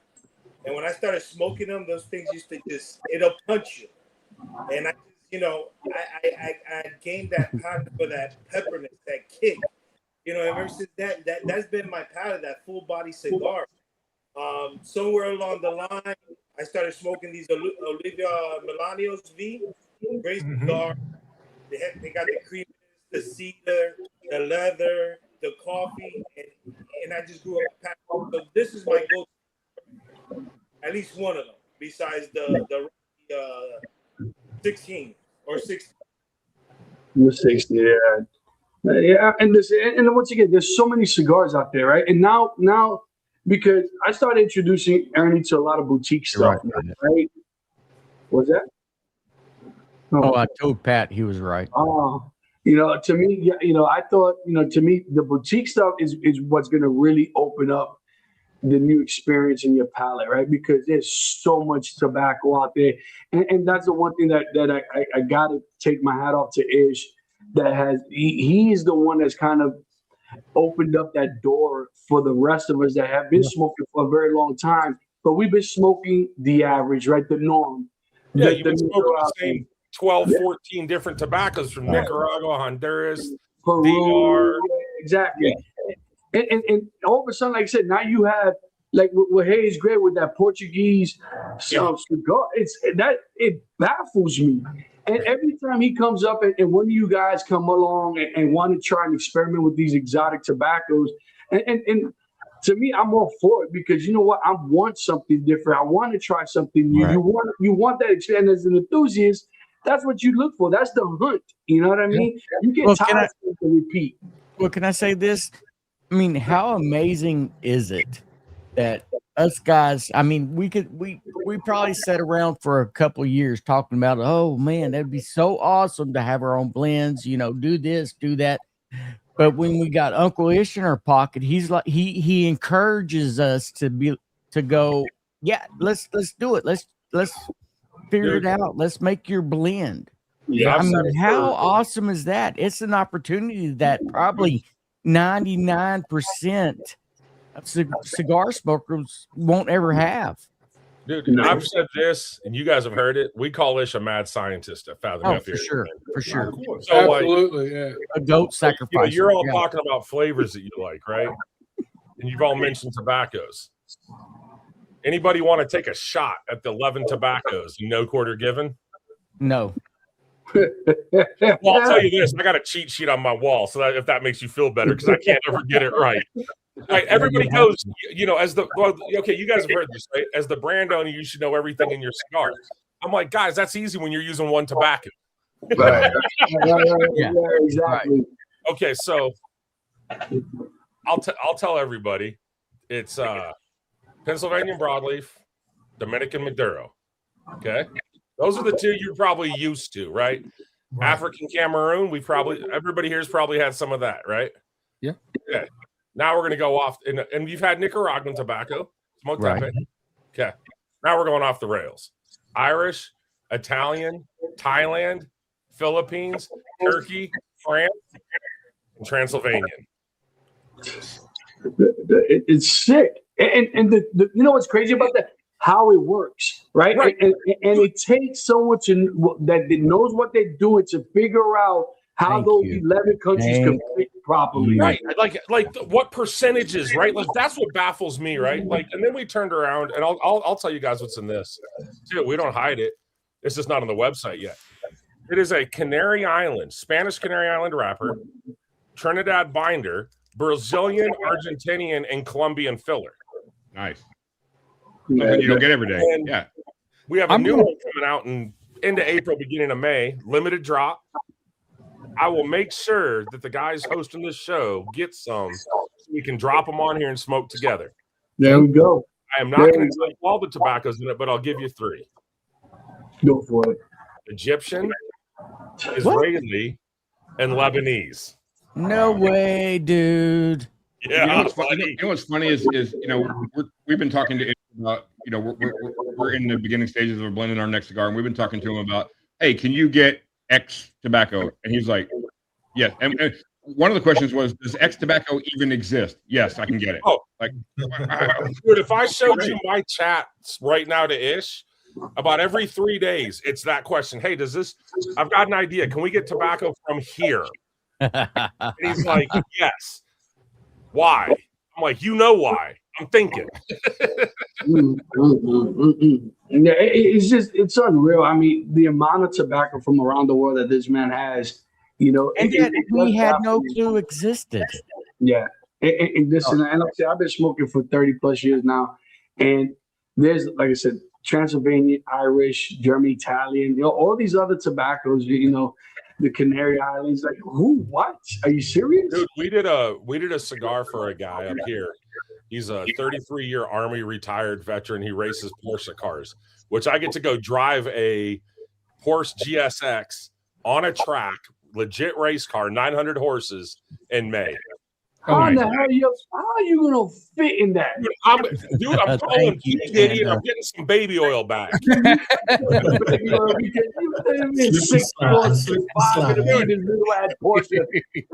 And when I started smoking them, those things used to it'll punch you. And I gained that palate for that pepperness, that kick. Ever since that's been my palate, that full body cigar. Somewhere along the line, I started smoking these Olivia Melanios V. Great cigar. They got the cream, the cedar, the leather, the coffee, and I just grew up. So this is my go-to. At least one of them, besides the 16 or 16. The 60, yeah, and listen, and once again, there's so many cigars out there, right? And now, because I started introducing Ernie to a lot of boutique stuff, right? What's that? Oh, I told Pat he was right. Oh, to me, I thought, to me, the boutique stuff is what's going to really open up the new experience in your palate, right? Because there's so much tobacco out there. And that's the one thing that I got to take my hat off to Ish, that he's the one that's kind of opened up that door for the rest of us that have been smoking for a very long time. But we've been smoking the average, right? The norm. Yeah, you've been smoking the same 12, 14 different tobaccos from Nicaragua, Honduras, Peru, DR. Exactly. And all of a sudden, like I said, now you have like what Hayes Gray with that Portuguese cigar. It baffles me. And every time he comes up and one of you guys come along and want to try and experiment with these exotic tobaccos, and to me, I'm all for it, because you know what? I want something different. I want to try something new. Right. You want that experience as an enthusiast. That's what you look for. That's the hunt. You know what I mean? You get tired of the repeat. Well, can I say this? I mean, how amazing is it that us guys, I mean, we probably sat around for a couple of years talking about, oh man, that'd be so awesome to have our own blends, do this, do that. But when we got Uncle Ish in our pocket, he's like, he encourages us to go, yeah, let's do it. Let's figure it out. Let's make your blend. Yeah, I mean, how awesome is that? It's an opportunity that probably 99% of cigar smokers won't ever have. Dude, No. I've said this, and you guys have heard it. We call Ish a mad scientist at Fathom Oh, F. for sure, for sure. So, like, Absolutely, yeah. A goat sacrifice. you're all Yeah. talking about flavors that you like, right? And you've all mentioned tobaccos. Anybody want to take a shot at the 11 tobaccos? No quarter given? No. Well, I'll tell you this. I got a cheat sheet on my wall, so that if that makes you feel better, because I can't ever get it right. Right, everybody goes, as the okay, you guys have heard this, right? As the brand owner, you should know everything in your cigar. I'm like, guys, that's easy when you're using one tobacco. Right. Yeah. Exactly. Okay, so I'll tell everybody it's Pennsylvania broadleaf, Dominican Maduro. Okay, those are the two you're probably used to, right? African Cameroon, everybody here's probably had some of that, right? Yeah. Okay. Now we're going to go off, and you've had Nicaraguan tobacco, smoked Right. that. Okay. Now we're going off the rails. Irish, Italian, Thailand, Philippines, Turkey, France, and Transylvanian. It's sick. And the you know what's crazy about that? How it works, right? Right. And it takes someone that knows what they're doing to figure out how Thank those you. 11 countries Thank compete properly. Right. Like what percentages, right? Like that's what baffles me, right? Like, and then we turned around, and I'll tell you guys what's in this too. We don't hide it. It's just not on the website yet. It is a Canary Island, Spanish Canary Island wrapper, Trinidad binder, Brazilian, Argentinian, and Colombian filler. Nice. Something you don't get every day. And Yeah. we have a I'm new gonna- one coming out in into April, beginning of May, limited drop. I will make sure that the guys hosting this show get some so we can drop them on here and smoke together. There we go. I am not going to tell you all the tobaccos in it, but I'll give you 3. Go for it. Egyptian, Israeli, and Lebanese. No way, dude. Yeah, You know what's funny is we've been talking to him about we're in the beginning stages of blending our next cigar, and we've been talking to him about, hey, can you get X tobacco? And he's like, yes. And one of the questions was, does X tobacco even exist? Yes, I can get it. Oh. Like, dude, if I showed you my chats right now to Ish, about every 3 days, it's that question. Hey, I've got an idea. Can we get tobacco from here? And he's like, yes. Why? I'm like, why? I'm thinking. Yeah, it's unreal. I mean, the amount of tobacco from around the world that this man has, And yet we had no clue existed. Yeah. And like I said, I've been smoking for 30 plus years now. And there's, like I said, Transylvanian, Irish, German, Italian, all these other tobaccos, the Canary Islands. Like, who? What? Are you serious? Dude, we did a cigar for a guy up here. He's a 33-year Army retired veteran. He races Porsche cars, which I get to go drive a Porsche GSX on a track, legit race car, 900 horses in May. How the hell are you gonna fit in that? I'm calling you, P. Diddy, and Panda. I'm getting some baby oil back.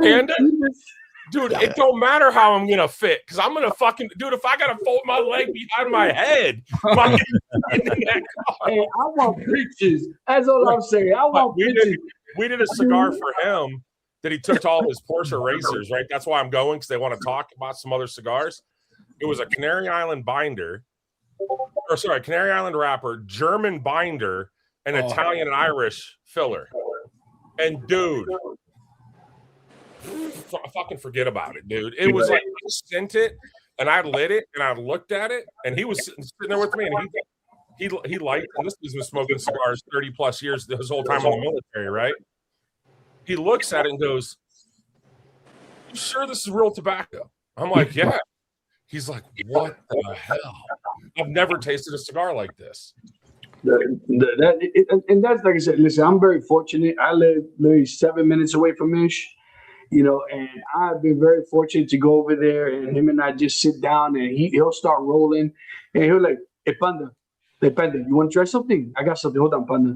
Panda? Dude, it don't matter how I'm gonna fit, because I'm gonna if I gotta fold my leg behind my head, Hey, I want pictures. That's all I'm saying. I want pictures. we did a cigar for him that he took to all his Porsche racers, right? That's why I'm going, because they want to talk about some other cigars. It was a Canary Island binder, Canary Island wrapper, German binder, and Italian and Irish filler. And dude, fucking forget about it, dude. It was like I sent it, and I lit it, and I looked at it, and he was sitting there with me, and he liked, and this dude's been smoking cigars 30 plus years his whole time in the military, right? He looks at it and goes, "You sure this is real tobacco?" I'm like, "Yeah." He's like, "What the hell? I've never tasted a cigar like this." And that's, like I said, listen, I'm very fortunate. I live literally 7 minutes away from Ish, and I've been very fortunate to go over there, and him and I just sit down, and he'll start rolling, and he'll like, "Hey, Panda, you want to try something? I got something. Hold on, Panda."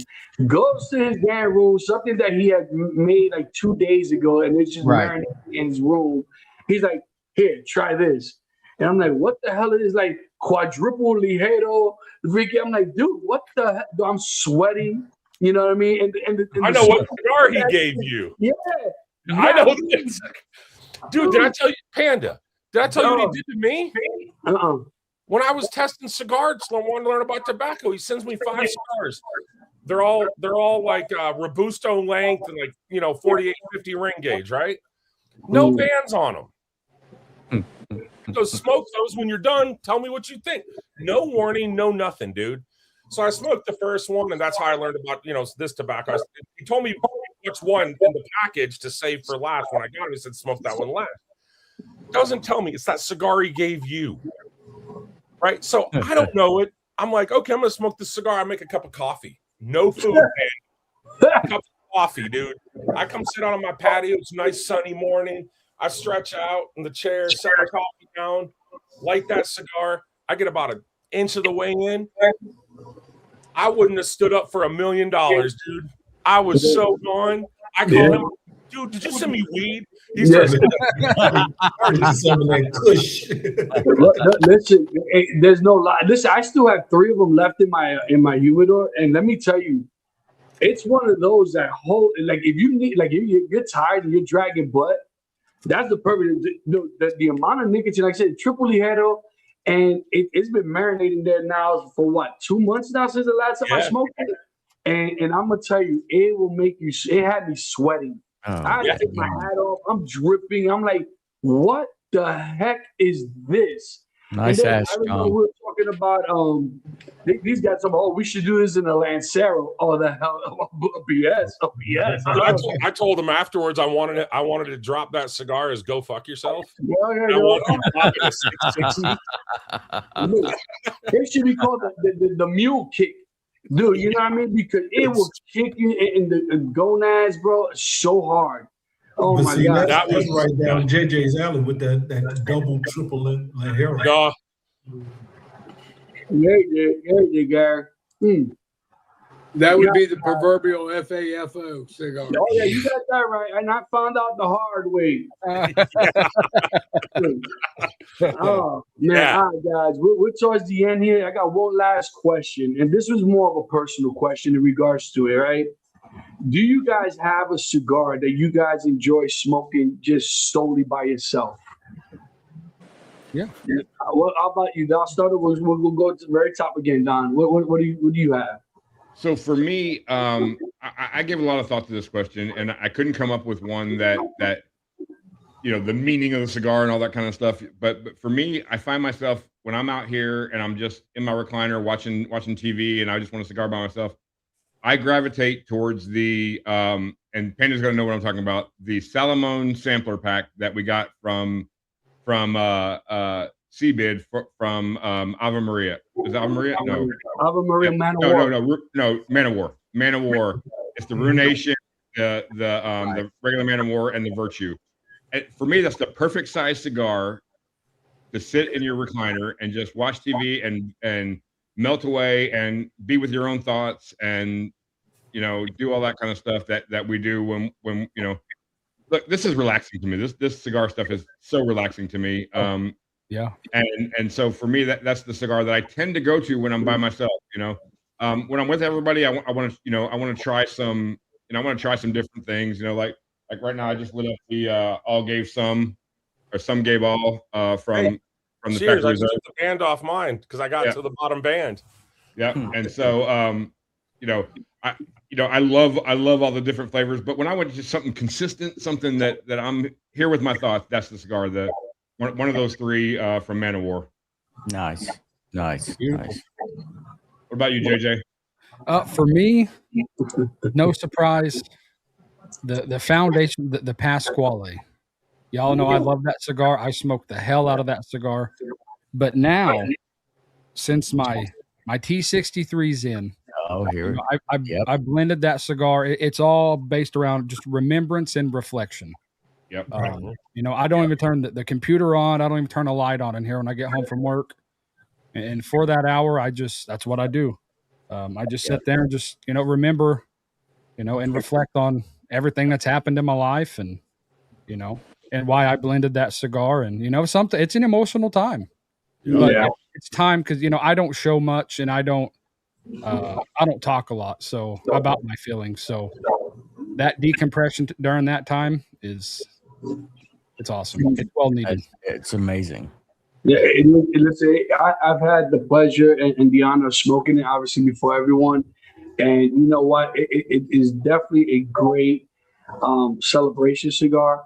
Goes to his damn room, something that he had made like 2 days ago, and it's just marinating in his room. He's like, "Here, try this." And I'm like, "What the hell is this?" Like, quadruple ligero. Ricky, I'm like, dude, what the heck? I'm sweating. You know what I mean? And I know what cigar he gave you. Yeah. I know this. Dude, did I tell you, Panda? Did I tell you what he did to me? When I was testing cigars, I wanted to learn about tobacco. He sends me 5 cigars. They're all like Robusto length and like 48, 50 ring gauge, right? No bands on them. He goes, smoke those when you're done. Tell me what you think. No warning, no nothing, dude. So I smoked the first one, and that's how I learned about this tobacco. He told me which one in the package to save for last. When I got it, he said, smoke that one last. Doesn't tell me it's that cigar he gave you. Right? So I don't know it. I'm like, okay, I'm going to smoke this cigar. I make a cup of coffee. No food, man. A cup of coffee, dude. I come sit on my patio. It's a nice sunny morning. I stretch out in the chair, set my coffee down, light that cigar. I get about an inch of the way in. I wouldn't have stood up for $1 million, dude. I was so gone. I called him, dude, did you send me weed? He started some of that kush. Listen, there's no lie. Listen, I still have 3 of them left in my humidor, and let me tell you, it's one of those that hold. Like if you need, like if you're tired and you're dragging butt, that's the perfect. The amount of nicotine, like I said, triple ligero, and it's been marinating there now for what, 2 months now since the last time I smoked it, and I'm gonna tell you, it will make you. It had me sweating. I had to take my hat off. I'm dripping. I'm like, what the heck is this? Nice ass. I remember we were talking about these guys. We should do this in a Lancero. Oh, the hell, BS. Oh, BS. I told him afterwards I wanted to drop that cigar as "Go fuck yourself." It should be called the mule kick. Dude, you know what I mean? Because it will kick you in the gonads, bro, so hard. Oh my God. That was right down JJ's alley with that double, triple ligero. Yeah, Gary. That would be the proverbial FAFO cigar. Oh yeah, you got that right. And I found out the hard way. Oh man, all right, guys, we're towards the end here. I got one last question, and this was more of a personal question in regards to it. Right? Do you guys have a cigar that you guys enjoy smoking just solely by yourself? Yeah. Well, how about you? I'll start. We'll go to the very top again, Don. What do you have? So for me, I gave a lot of thought to this question, and I couldn't come up with one that the meaning of the cigar and all that kind of stuff. But for me, I find myself when I'm out here and I'm just in my recliner watching TV, and I just want a cigar by myself, I gravitate towards the and Panda's gonna know what I'm talking about, the Salomon sampler pack that we got from Seabid from Ave Maria. Is it Ave Maria? No. Ave Maria Manowar. No, Manowar. Manowar. It's the Runation, the regular Manowar, and the Virtue. And for me, that's the perfect size cigar to sit in your recliner and just watch TV and melt away and be with your own thoughts and do all that kind of stuff that we do when look, this is relaxing to me. This cigar stuff is so relaxing to me. Yeah. And so for me, that's the cigar that I tend to go to when I'm by myself. When I'm with everybody, I want to try some. I want to try some different things. Like right now, I just lit up the all gave some, or some gave all from the Cheers, factory. I took the band off mine because I got to the bottom band. Yeah, and so I love all the different flavors. But when I want just something consistent, something that I'm here with my thoughts, that's the cigar. One of those 3 from Manowar. Nice. What about you, JJ? For me, no surprise, the foundation, the Pasquale. Y'all know I love that cigar. I smoked the hell out of that cigar. But now, since my T63's in, here I blended that cigar. It's all based around just remembrance and reflection. Yep. I don't even turn the computer on. I don't even turn a light on in here when I get home from work. And for that hour, that's what I do. I just sit there and just, remember, and reflect on everything that's happened in my life and why I blended that cigar. And, it's an emotional time. But Yeah. it's time because I don't show much and I don't talk a lot so about my feelings. So that decompression during that time it's awesome. It's well needed. It's amazing. Yeah, listen, I've had the pleasure and the honor of smoking it, obviously, before everyone. And you know what? It is definitely a great celebration cigar,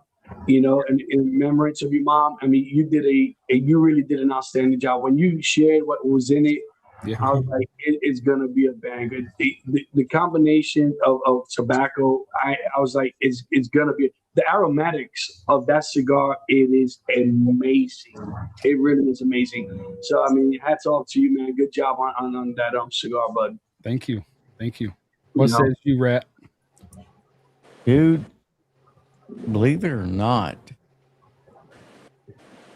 in remembrance of your mom. I mean, you really did an outstanding job. When you shared what was in it, Yeah. I was like, it's going to be a banger. The combination of tobacco, I was like, it's going to be the aromatics of that cigar. It is amazing. It really is amazing. So, I mean, hats off to you, man. Good job on that cigar, bud. Thank you. What says you, Rat? Dude, believe it or not,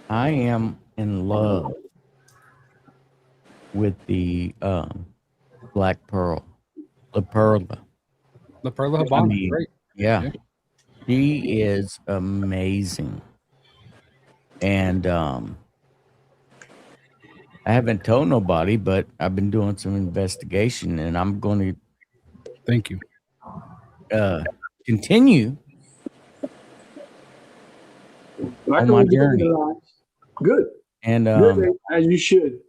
I am in love with the Black Pearl, La Perla. La Perla Habana. I mean, Great. Yeah. She is amazing. And I haven't told nobody, but I've been doing some investigation and I'm going Thank you. to continue Like on my I was doing journey. the lines. Good. And Good, as you should.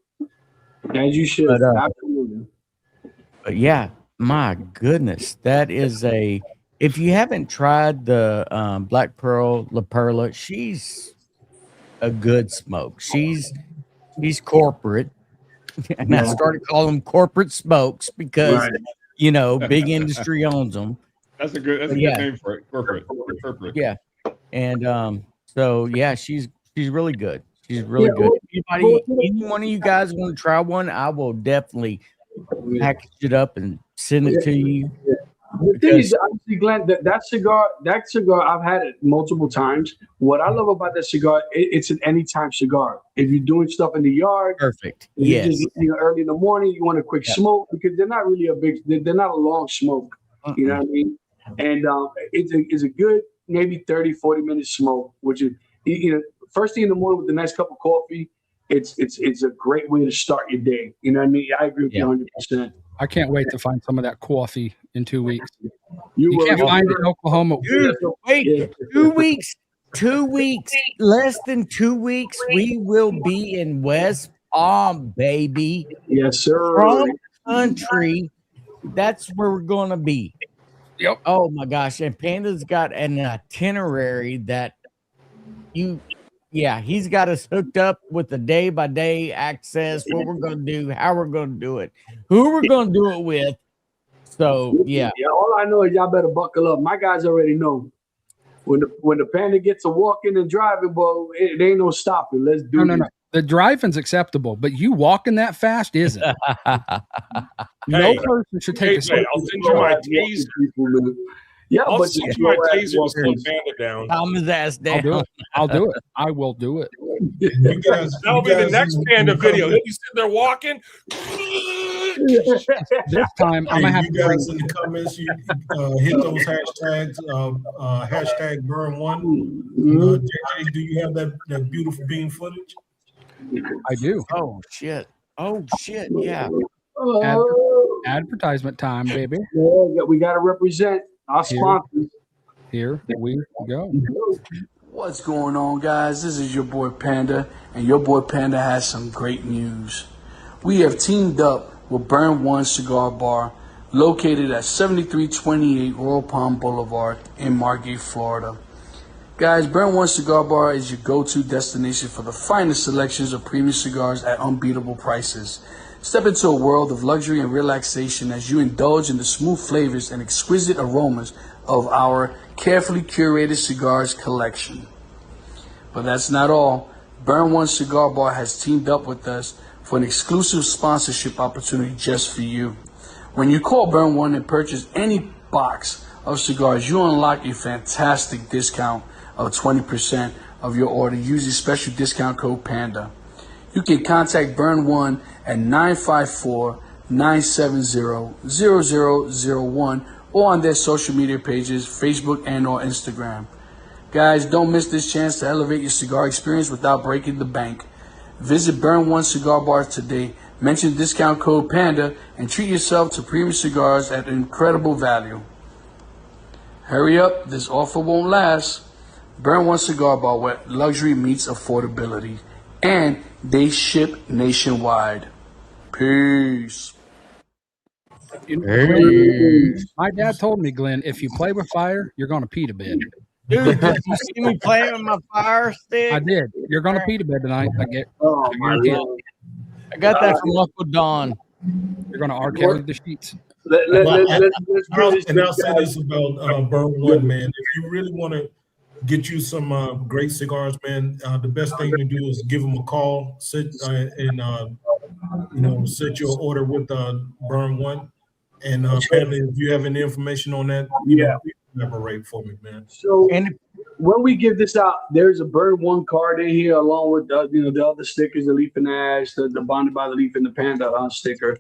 As you should. But, Absolutely. but yeah, my goodness, that is if you haven't tried the Black Pearl La Perla, she's a good smoke. She's corporate. And I started calling them corporate smokes because Right. big industry owns them. That's a good Yeah. name for it. Corporate. Yeah. And so yeah, she's really good. She's really Yeah, good. Any one of you guys want to try one, I will definitely package it up and send it to you. The thing is, honestly, Glenn, that cigar, I've had it multiple times. What I love about that cigar, it's an anytime cigar. If you're doing stuff in the yard, Perfect. if you're Yes. just, early in the morning, you want a quick smoke because they're not really they're not a long smoke. You know what I mean? And it's a good maybe 30, 40 minute smoke, which is first thing in the morning with a nice cup of coffee. It's a great way to start your day. You know what I mean? I agree with you 100%. I can't wait to find some of that coffee in 2 weeks. You You can't find it in Oklahoma. Dude, wait, Yeah. 2 weeks, less than 2 weeks, we will be in West Palm, baby. Yes, sir. From country, that's where we're going to be. Yep. Oh my gosh. And Panda's got an itinerary that he's got us hooked up with the day by day access, what we're going to do, how we're going to do it, who we're going to do it with. So, yeah. All I know is y'all better buckle up. My guys already know. When the Panda gets a walking and driving, boy, it ain't no stopping. Let's do No. The driving's acceptable, but you walking that fast isn't. No Hey, person should take a Hey, step. I'll send you my taser. Yeah, I'll but send you my taser to slow Panda down. Calm his ass I'll down. do it. I'll do it. I will do it. You guys, That'll be the next Panda video. He'll be sitting there walking. This time I'm gonna have you to bring guys in the comments, you hit those hashtags, hashtag burn one. JJ, do you have that beautiful beam footage? I do. Oh, shit. Yeah. Advertisement time, baby. Yeah, we got to represent our sponsors. Here we go. What's going on, guys? This is your boy Panda, and your boy Panda has some great news. We have teamed up with Burn One Cigar Bar, located at 7328 Royal Palm Boulevard in Margate, Florida. Guys, Burn One Cigar Bar is your go-to destination for the finest selections of premium cigars at unbeatable prices. Step into a world of luxury and relaxation as you indulge in the smooth flavors and exquisite aromas of our carefully curated cigars collection. But that's not all. Burn One Cigar Bar has teamed up with us for an exclusive sponsorship opportunity just for you. When you call Burn One and purchase any box of cigars, you unlock a fantastic discount of 20% of your order using special discount code PANDA. You can contact Burn One at 954-970-0001 or on their social media pages, Facebook and or Instagram. Guys, don't miss this chance to elevate your cigar experience without breaking the bank. Visit Burn One Cigar Bar today. Mention discount code PANDA and treat yourself to premium cigars at incredible value. Hurry up, this offer won't last. Burn One Cigar Bar, where luxury meets affordability. And they ship nationwide. Peace. My dad told me, Glenn, if you play with fire, you're going to pee to bed. Dude, did you see me playing with my fire stick? I did. You're going to pee to bed tonight. I guarantee it. I got that from Uncle Don. You're going to R. Kelly the sheets. Let's And I'll say this about Burn One, man. If you really want to get you some great cigars, man, the best thing to do is give them a call, sit and set your order with Burn One. And apparently, if you have any information on that, elaborate for me, man. So, and when we give this out, there's a Burn One card in here along with the other stickers, the Leaf and Ash, the Bonded by the Leaf and the Panda sticker.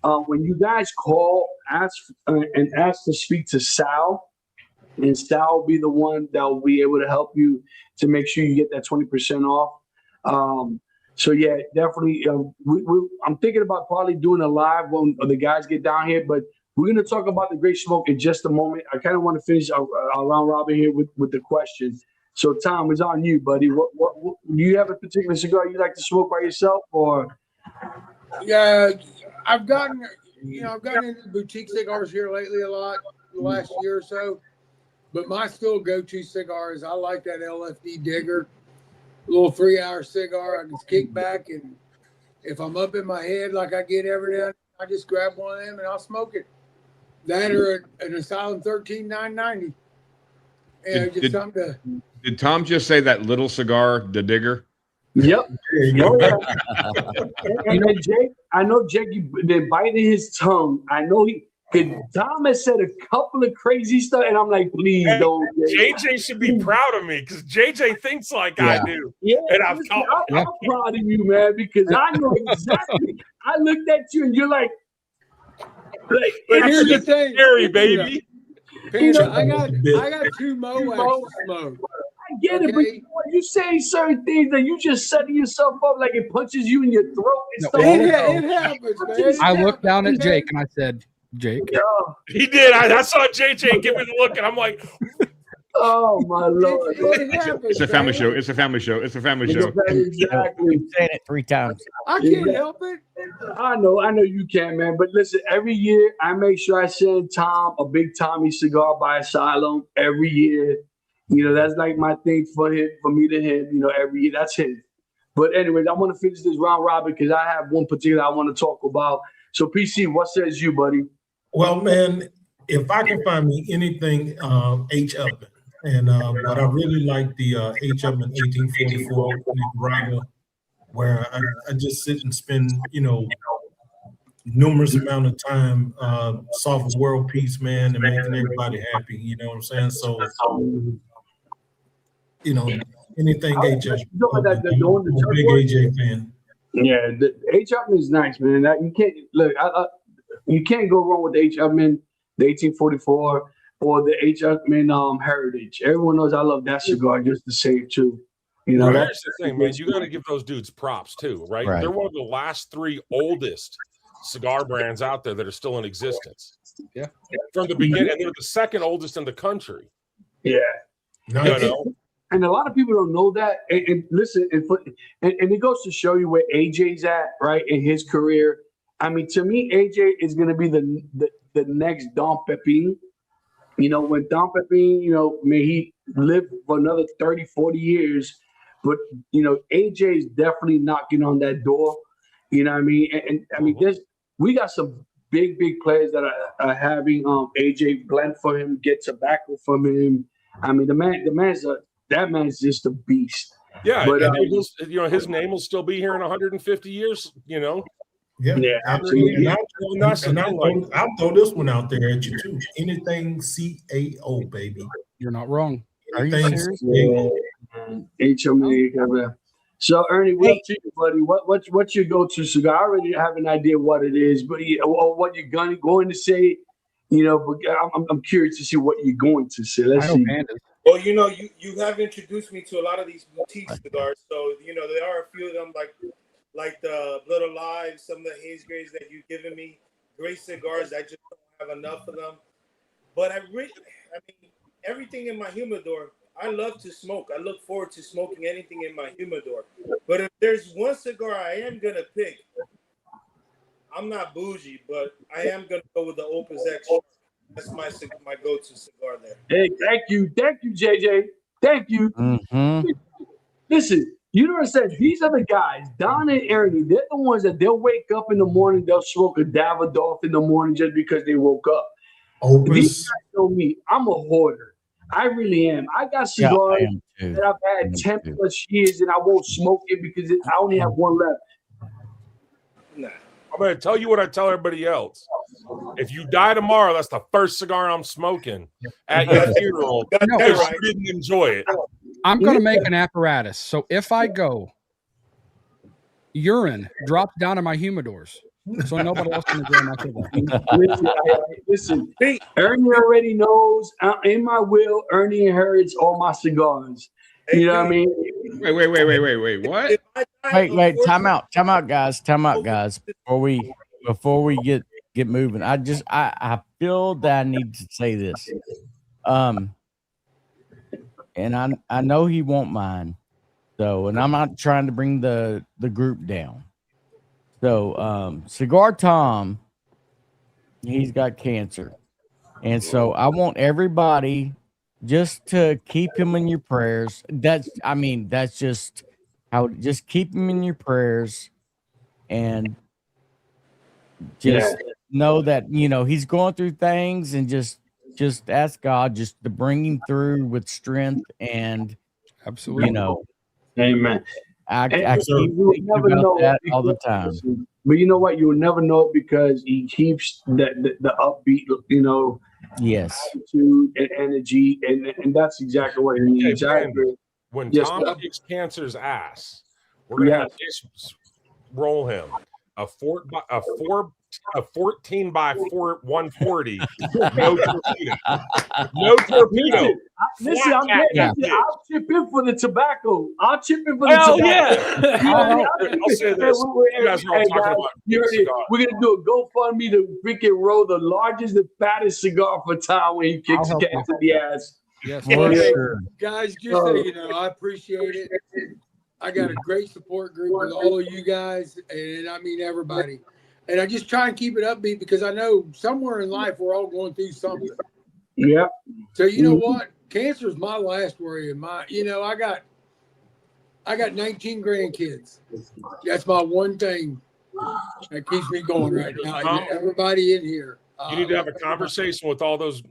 When you guys call, ask to speak to Sal, and Sal will be the one that will be able to help you to make sure you get that 20% off. So yeah, definitely. I'm thinking about probably doing a live when the guys get down here, but we're going to talk about the Great Smoke in just a moment. I kind of want to finish our round robin here with the questions. So Tom, it's on you, buddy. What do you have a particular cigar you like to smoke by yourself, or? Yeah, I've gotten into boutique cigars here lately a lot the last year or so. But my still go-to cigar is I like that LFD Digger, a little 3-hour cigar. I can kick back, and if I'm up in my head like I get every now and then, I just grab one of them and I'll smoke it. That or an Asylum 13-990. And just something to. Did Tom just say that little cigar, the Digger? Yep. And Jake, I know Jake been biting his tongue. I know Tom has said a couple of crazy stuff, and I'm like, please don't. JJ should be proud of me because JJ thinks like I do. Yeah, and I'm proud of you, man, because I know exactly. I looked at you, and you're like but here's the thing, scary baby. Panda, I got 2 Moax to smoke. I get it, but you say certain things that you just setting yourself up like it punches you in your throat and stuff. It happens, man. I looked down at Jake and I said, Jake. He did. I saw JJ give me the look, and I'm like, oh my Lord. It's a family show. It's a family show. It's a family show. Exactly. Said it 3 times. I can't help it. I know you can, man. But listen, every year I make sure I send Tom a Big Tommy cigar by Asylum every year. That's like my thing for me to him. Every year that's his. But anyways, I want to finish this round robin because I have one particular I want to talk about. So PC, what says you, buddy? Well, man, if I can find me anything H. Upman, and but I really like the H. Upman 1844 Nicaragua, where I just sit and spend, numerous amount of time solving world peace, man, and making everybody happy. You know what I'm saying? So, anything H. Upman, I'm a big AJ fan. Yeah, the H. Upman is nice, man. You can't look. You can't go wrong with the H. Upman, the 1844, or the H. Upman Heritage. Everyone knows I love that cigar just the same too. That's the thing, man. You got to give those dudes props too, right? They're one of the last 3 oldest cigar brands out there that are still in existence. Yeah, from the beginning, and they're the 2nd oldest in the country. Yeah, and a lot of people don't know that. And listen, and it goes to show you where AJ's at, right, in his career. I mean, to me, AJ is going to be the next Dom Pepin. When Dom Pepin, he lived for another 30, 40 years. But, AJ is definitely knocking on that door. You know what I mean? And I mean, we got some big players that are having AJ blend for him, get tobacco from him. I mean, that man's just a beast. Yeah, but his name will still be here in 150 years. Yeah, absolutely. I'll throw this one out there at you too. Anything CAO, baby. You're not wrong. Are you serious? HMA. So Ernie, what up to you, buddy? What's your go-to cigar? I already have an idea what it is, but what you're going to say. But I'm curious to see what you're going to say. Let's see. Well, you have introduced me to a lot of these boutique cigars. So, there are a few of them like the Blood Alive, some of the Haze Grays that you've given me. Great cigars. I just don't have enough of them. But I mean, everything in my humidor, I love to smoke. I look forward to smoking anything in my humidor. But if there's one cigar I am going to pick, I'm not bougie, but I am going to go with the Opus X. That's my go-to cigar there. Hey, thank you, JJ. Thank you. Mm-hmm. Listen, you know what I said? These are the guys, Don and Ernie. They're the ones that they'll wake up in the morning, they'll smoke a Davidoff in the morning just because they woke up. Opus. These guys know me. I'm a hoarder. I really am. I got cigars that I've had 10 plus years and I won't smoke it because I only have one left. Nah. I'm going to tell you what I tell everybody else. If you die tomorrow, that's the first cigar I'm smoking at your funeral because you didn't enjoy it. I'm going to make an apparatus. So if I go, urine drops down in my humidors. So nobody else can enjoy my cigar. Listen, Ernie already knows. In my will, Ernie inherits all my cigars. You know what I mean? Wait. What? Wait. Time out, guys. Before we get moving, I feel that I need to say this. And I know he won't mind. So, and I'm not trying to bring the group down. So, Cigar Tom, he's got cancer. And so I want everybody just to keep him in your prayers. That's just how, just keep him in your prayers and just know that, he's going through things and just ask God just to bring him through with strength and absolutely, amen. I keep thinking about that all the time. But you know what? You will never know it because he keeps the upbeat, yes, attitude and energy, and that's exactly what he needs. When Tom kicks cancer's ass, we're gonna have to roll him a 14 by 140. No torpedo. No torpedo. Listen, I'll chip in for the tobacco. I'll chip in for the tobacco. Yeah. I'll say this. You guys are all talking about we're gonna do a GoFundMe to freaking roll the largest and fattest cigar for Tom when he kicks cats in the ass. Yes, guys, just so you know, I appreciate it. I got a great support group with all of you guys, and I mean everybody. And I just try and keep it upbeat because I know somewhere in life we're all going through something. Yeah. So you know what? Cancer is my last worry. And I got 19 grandkids. That's my one thing that keeps me going right now. Everybody in here. You need to have a conversation with all those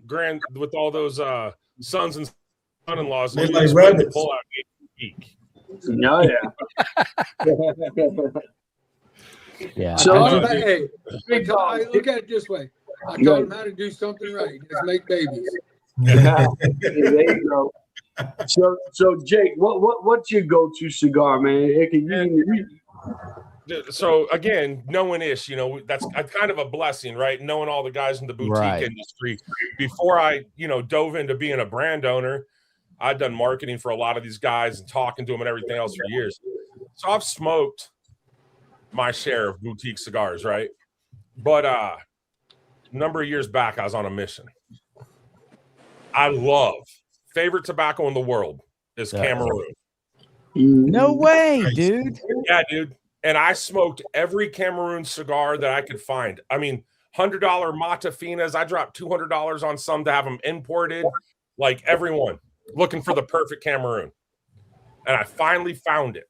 sons and son-in-laws. They're like rabbits. Pull out No, yeah. So look at it this way. I taught him how to do something right. Just make babies. There you go. So Jake, what's your go-to cigar, man? So again, knowing Ish, that's kind of a blessing, right? Knowing all the guys in the boutique industry. Before I, dove into being a brand owner, I'd done marketing for a lot of these guys and talking to them and everything else for years. So I've smoked my share of boutique cigars, right? But a number of years back, I was on a mission. I love favorite tobacco in the world is Cameroon. No way, dude. Yeah, dude. And I smoked every Cameroon cigar that I could find. I mean, $100 Matafinas. I dropped $200 on some to have them imported, like everyone looking for the perfect Cameroon. And I finally found it.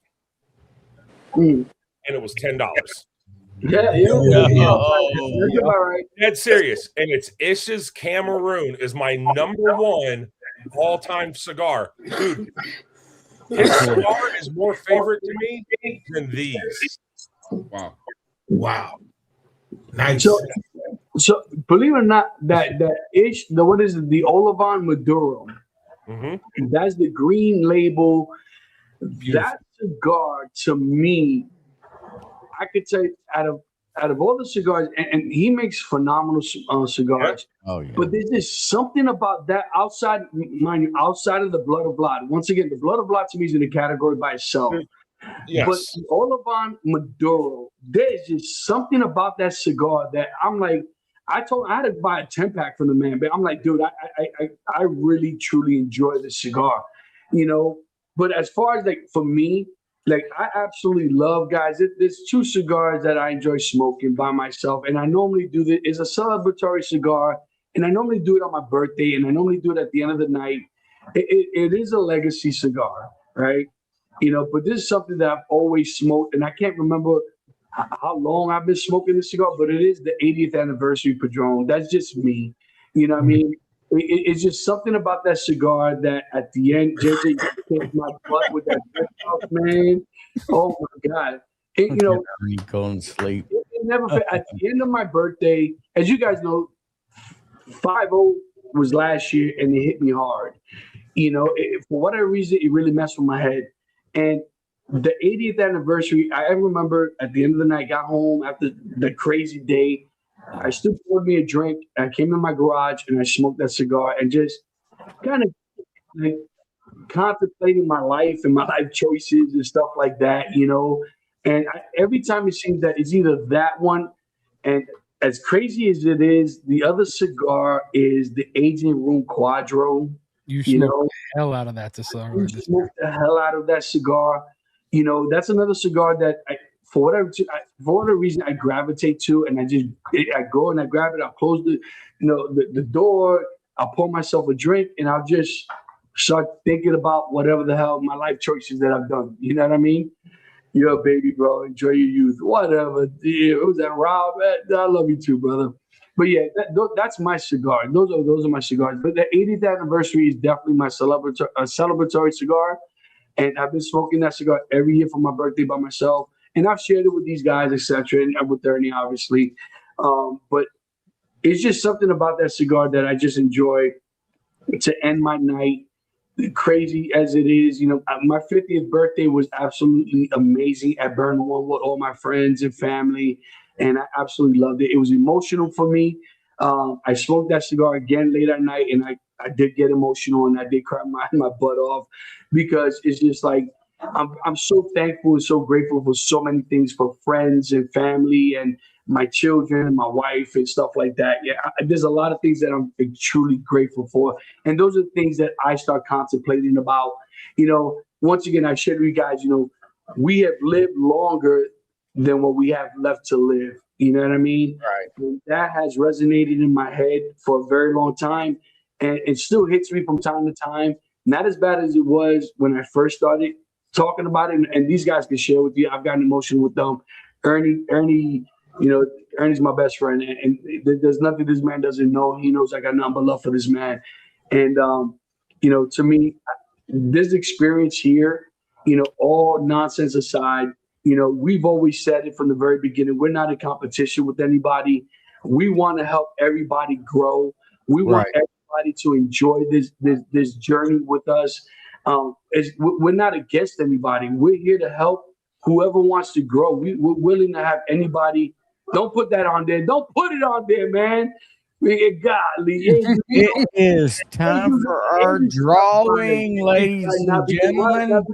And it was $10. Dead serious. And it's Ish's Cameroon is my number one all-time cigar. Dude, his cigar is more favorite to me than these. Wow. Nice. So believe it or not, that Ish, the Olivan Maduro, that's the green label. Beautiful. That cigar to me, I could say out of out of all the cigars, and he makes phenomenal cigars. Oh yeah. But there's just something about that outside, mind you, outside of the Blood of Vlad. Once again, the Blood of Vlad to me is in a category by itself. Yes. But the Olavan Maduro, there's just something about that cigar that I'm like, I had to buy a 10-pack from the man, but I'm like, dude, I really truly enjoy the cigar, you know. But as far as like for me, like I absolutely love, guys. There's two cigars that I enjoy smoking by myself, and I normally do this. It's a celebratory cigar, and I normally do it on my birthday, and I normally do it at the end of the night. It is a legacy cigar, right? You know, but this is something that I've always smoked, and I can't remember how long I've been smoking this cigar, but it is the 80th anniversary Padron. That's just me. You know what I mean? It's just something about that cigar that at the end, JJ kicked my butt with that house, man. Oh my God. You know, going to sleep. It never at the end of my birthday, as you guys know, 5-0 was last year and it hit me hard. You know, for whatever reason, it really messed with my head. And the 80th anniversary, I remember at the end of the night, got home after the crazy day. I still poured me a drink. I came in my garage and I smoked that cigar and just kind of like contemplating my life and my life choices and stuff like that, you know. And every time it seems that it's either that one, and as crazy as it is, the other cigar is the Aging Room Quadro. You smoked the hell out of that cigar. You smoked the hell out of that cigar. You know, that's another cigar that for whatever reason I gravitate to, and I go and I grab it. I'll close the door. I'll pour myself a drink, and I'll just start thinking about whatever the hell my life choices that I've done. You know what I mean? Yo, baby, bro, enjoy your youth. Whatever. It was that Rob. I love you too, brother. But yeah, that's my cigar. Those are my cigars. But the 80th anniversary is definitely my celebratory cigar. And I've been smoking that cigar every year for my birthday by myself. And I've shared it with these guys, etc., and with Ernie, obviously. But it's just something about that cigar that I just enjoy to end my night. Crazy as it is, you know, my 50th birthday was absolutely amazing at Burn One with all my friends and family. And I absolutely loved it. It was emotional for me. I smoked that cigar again late at night, and I did get emotional, and I did cry my butt off because it's just like I'm so thankful and so grateful for so many things, for friends and family and my children and my wife and stuff like that. Yeah, there's a lot of things that I'm truly grateful for, and those are the things that I start contemplating about. You know, once again, I shared with you guys. You know, we have lived longer than what we have left to live. You know what I mean? Right. And that has resonated in my head for a very long time. And it still hits me from time to time. Not as bad as it was when I first started talking about it. And these guys can share with you. I've gotten emotional with them. Ernie, you know, Ernie's my best friend. And there's nothing this man doesn't know. He knows I got nothing but love for this man. And, you know, to me, this experience here, you know, all nonsense aside, you know, we've always said it from the very beginning. We're not in competition with anybody. We want to help everybody grow. We want everybody to enjoy this journey with us. We're not against anybody. We're here to help whoever wants to grow. We're willing to have anybody. Don't put that on there. Don't put it on there, man. Golly. It is time for our drawing, ladies and gentlemen.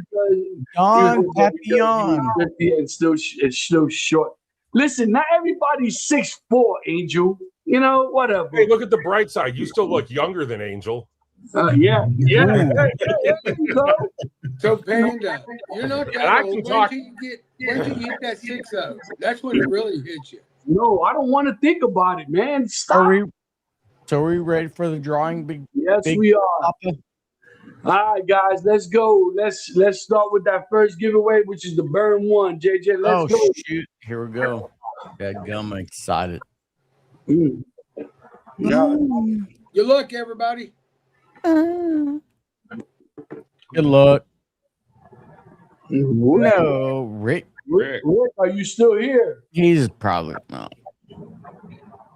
Don Papillon. It's still short. Listen, not everybody's 6'4", Angel. You know, whatever. Hey, look at the bright side. You still look younger than Angel. Yeah. So, Panda, you're not that old. When did you get that 6-0? That's when it really hits you. No, I don't want to think about it, man. Stop. Are we ready for the drawing? Yes, we are. Papa? All right, guys, let's go. Let's start with that first giveaway, which is the Burn One. JJ, let's go. Shoot. Here we go. I'm excited. Yeah. Good luck, everybody. Good luck. No, Rick, are you still here? He's probably not.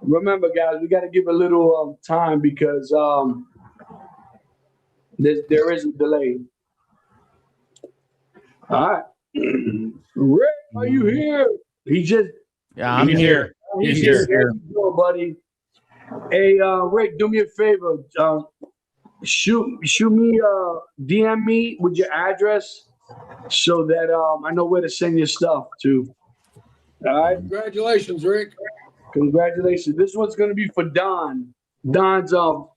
Remember, guys, we got to give a little time because there is a delay. All right. Rick, are you here? He just Yeah, I'm He's here. here. He's He's here. Go, buddy. Hey, Rick, do me a favor. Shoot me, DM me with your address so that I know where to send your stuff to. All right. Congratulations, Rick. Congratulations. This one's gonna be for Don. Don's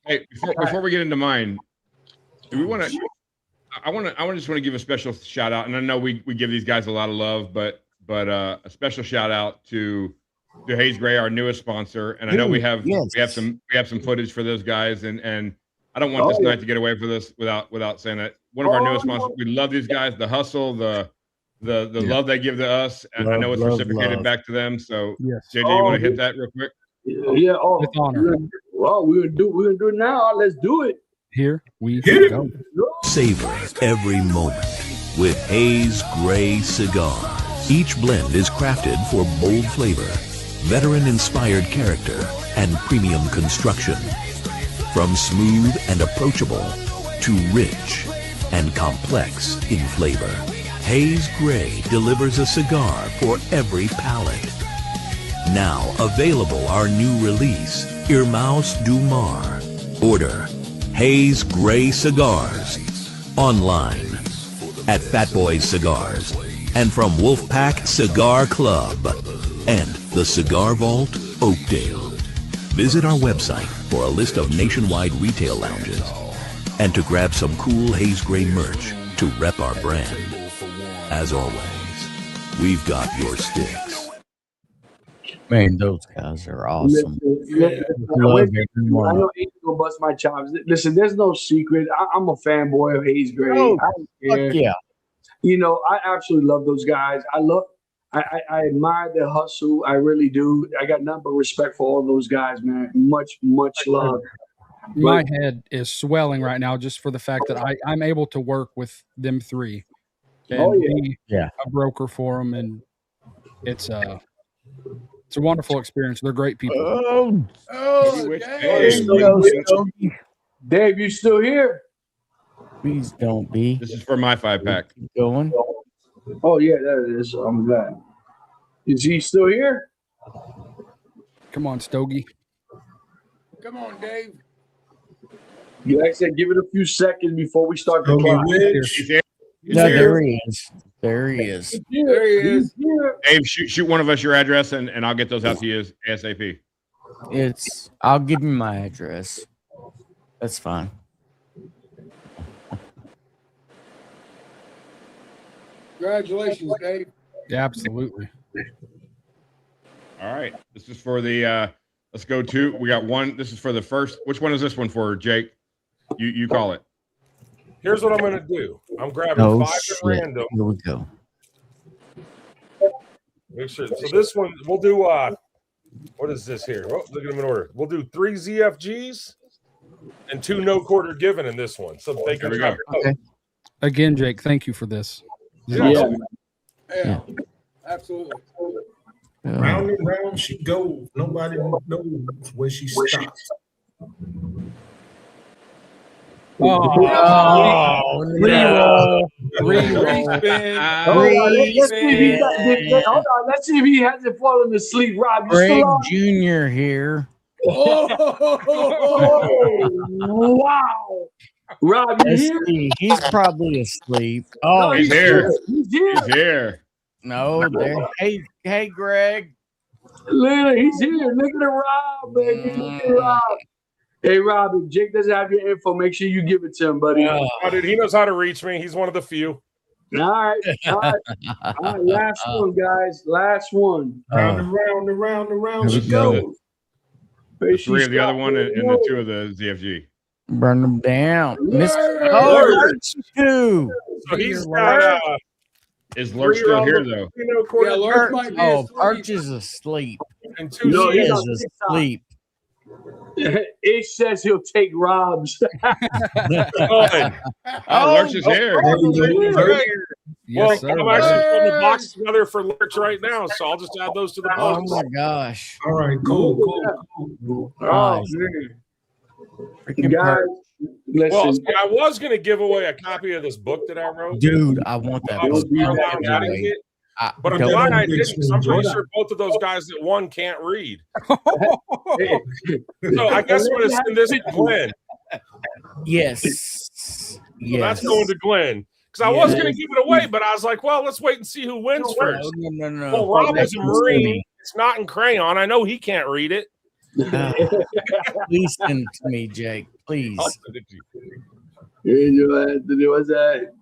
Hey, before we get into mine, do we want to? I just want to give a special shout out, and I know we give these guys a lot of love, but a special shout out to Hayes Gray, our newest sponsor, and I know we have some footage for those guys, and I don't want this night to get away from this without saying that one of our newest sponsors. We love these guys, the hustle, the love they give to us, and I know it's reciprocated back to them. So, JJ, you want to hit that real quick? Yeah. Oh, With honor. Well, we're gonna do it now. Let's do it. Here we go. Savor every moment with Hayes Gray Cigars. Each blend is crafted for bold flavor, veteran-inspired character, and premium construction. From smooth and approachable to rich and complex in flavor, Hayes Gray delivers a cigar for every palate. Now available our new release, Irmãos do Mar. Order Hayes Gray Cigars online at Fat Boys Cigars and from Wolfpack Cigar Club and the Cigar Vault, Oakdale. Visit our website for a list of nationwide retail lounges and to grab some cool Hayes Gray merch to rep our brand. As always, we've got your sticks. Man, those guys are awesome. Listen, Love I everyone. know Hayes gonna bust my chops. Listen, there's no secret. I'm a fanboy of Hayes Gray. Oh, I don't care. Fuck yeah. You know, I absolutely love those guys. I admire their hustle. I really do. I got nothing but respect for all those guys, man. Much love. My head is swelling right now just for the fact that I'm able to work with them three and be a broker for them, and it's a wonderful experience. They're great people. Dave, you still here? Please don't be. This is for my 5-pack. Keep going. Oh yeah, there it is. I'm glad. Is he still here? Come on, Stogie. Come on, Dave. Like I said, give it a few seconds before we start the clock. No, there he is. There he is. There he is. Dave, shoot one of us your address, and I'll get those out to you ASAP. I'll give you my address. That's fine. Congratulations, Dave. Yeah, absolutely. All right. This is for the let's go to. We got one. This is for the first. Which one is this one for, Jake? You call it. Here's what I'm going to do. I'm grabbing 5 at random. Here we go. Make sure. So this one, we'll do. What is this here? Oh, look at them in order. We'll do 3 ZFGs and 2 no quarter given in this one. So they can go. Okay. Again, Jake, thank you for this. Yeah, absolutely. Round and round she goes. Nobody knows where she stops. Hold on, let's see if he hasn't fallen asleep. Rob, you Greg still on? Jr. here. Wow. Rob, you Let's here? see. He's probably asleep. Oh, He's here. He's here. He's here. no. There. Hey, Greg. Look, he's here. Look at Rob, baby. Look at Rob. Hey, Rob, if Jake doesn't have your info, make sure you give it to him, buddy. Oh, dude, he knows how to reach me. He's one of the few. All right. Last one, guys. Last one. Round and round and round and round Here she we go. goes. The 3 of the other one and the 2 of the ZFG. Burn them down. Miss Lurch. two. So he's got Is Lurch still here though? no quarter Yeah, Lurch might be Oh, asleep. Perch is asleep. and 2 No, He he's ZFGs. is asleep. It says he'll take Rob's. Good. Oh, Lurch is here. Yes, Well, sir. I'm actually putting the box together for Lurch right now, so I'll just add those to the Oh box. my gosh. All right, cool. Oh, Nice. man. Freaking Guys, Perch. Well, listen. see, I was going to give away a copy of this book that I wrote. Dude, I want that book. Cigar Lounge Etiquette. But I'm don't- glad I didn't. 'Cause I'm pretty Jordan. sure both of those guys that won can't read. So I guess I'm going to send this to Glenn. Yes. So Yes. that's going to Glenn. Because I was going to give it away, but I was like, well, let's wait and see who wins first. No. Well, Rob is a Marine. It's not in crayon. I know he can't read it. Please send it to me, Jake. Please. I'll send it to you. Anthony, what's that?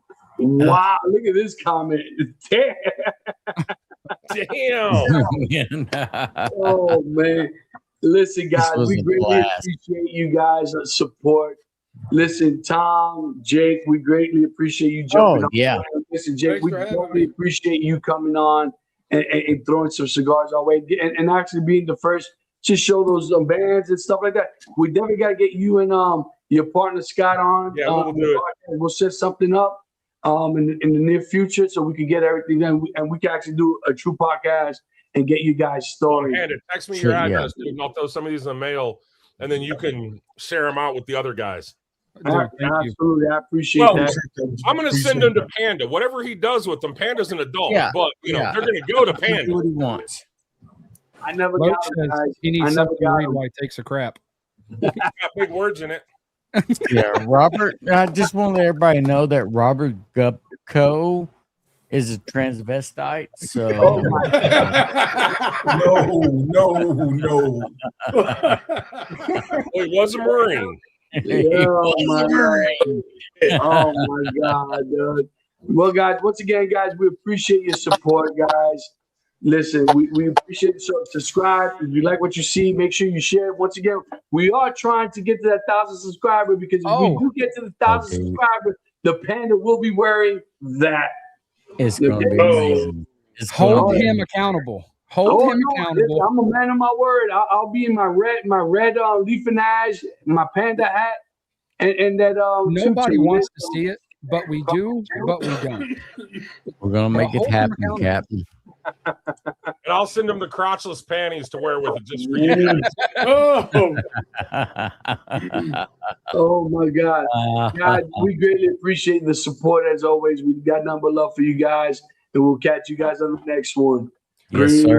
Wow, look at this comment. Damn. Damn. Oh man. Listen, guys, was we a greatly blast. appreciate you guys' support. Listen, Tom, Jake, we greatly appreciate you jumping on. yeah. Listen, Jake, Thanks we for having greatly me. appreciate you coming on and throwing some cigars our way and actually being the first to show those bands and stuff like that. We definitely got to get you and your partner Scott on. Yeah, we'll do it. We'll set something up in the near future so we can get everything done and we can actually do a true podcast and get you guys started. And text me Sure, your yeah. address, dude, and I'll throw some of these in the mail, and then you can share them out with the other guys. Dude, thank you. Absolutely, I appreciate Well, that. I'm going to send them to Panda. Whatever he does with them, Panda's an adult, Yeah, but yeah. they're going to go to Do Panda. what he wants. I never Loach got them, says guys. he I needs never something to got read them. while he takes a crap. Got big words in it. Yeah, Robert. I just want to let everybody know that Robert Gupko is a transvestite. So Oh my No. Well, he was a Marine. Oh my God, dude. Well, guys, once again, guys, we appreciate your support, guys. Listen, we appreciate it. So subscribe. If you like what you see, make sure you share. Once again, we are trying to get to that 1,000 subscriber because if we do get to the 1,000 Okay. subscribers, the Panda will be wearing that. it's going to be Oh. amazing. It's gonna Hold be- him accountable. Hold him no, accountable. I'm a man of my word. I'll be in my red leafinage, my Panda hat, and that Nobody tutu. wants to see it, but we do, but we don't. We're going to make it Hold him happen, accountable. Captain. And I'll send them the crotchless panties to wear with it just for you. Oh my God. God, we greatly appreciate the support as always. We've got nothing but love for you guys, and we'll catch you guys on the next one. Yes, sir.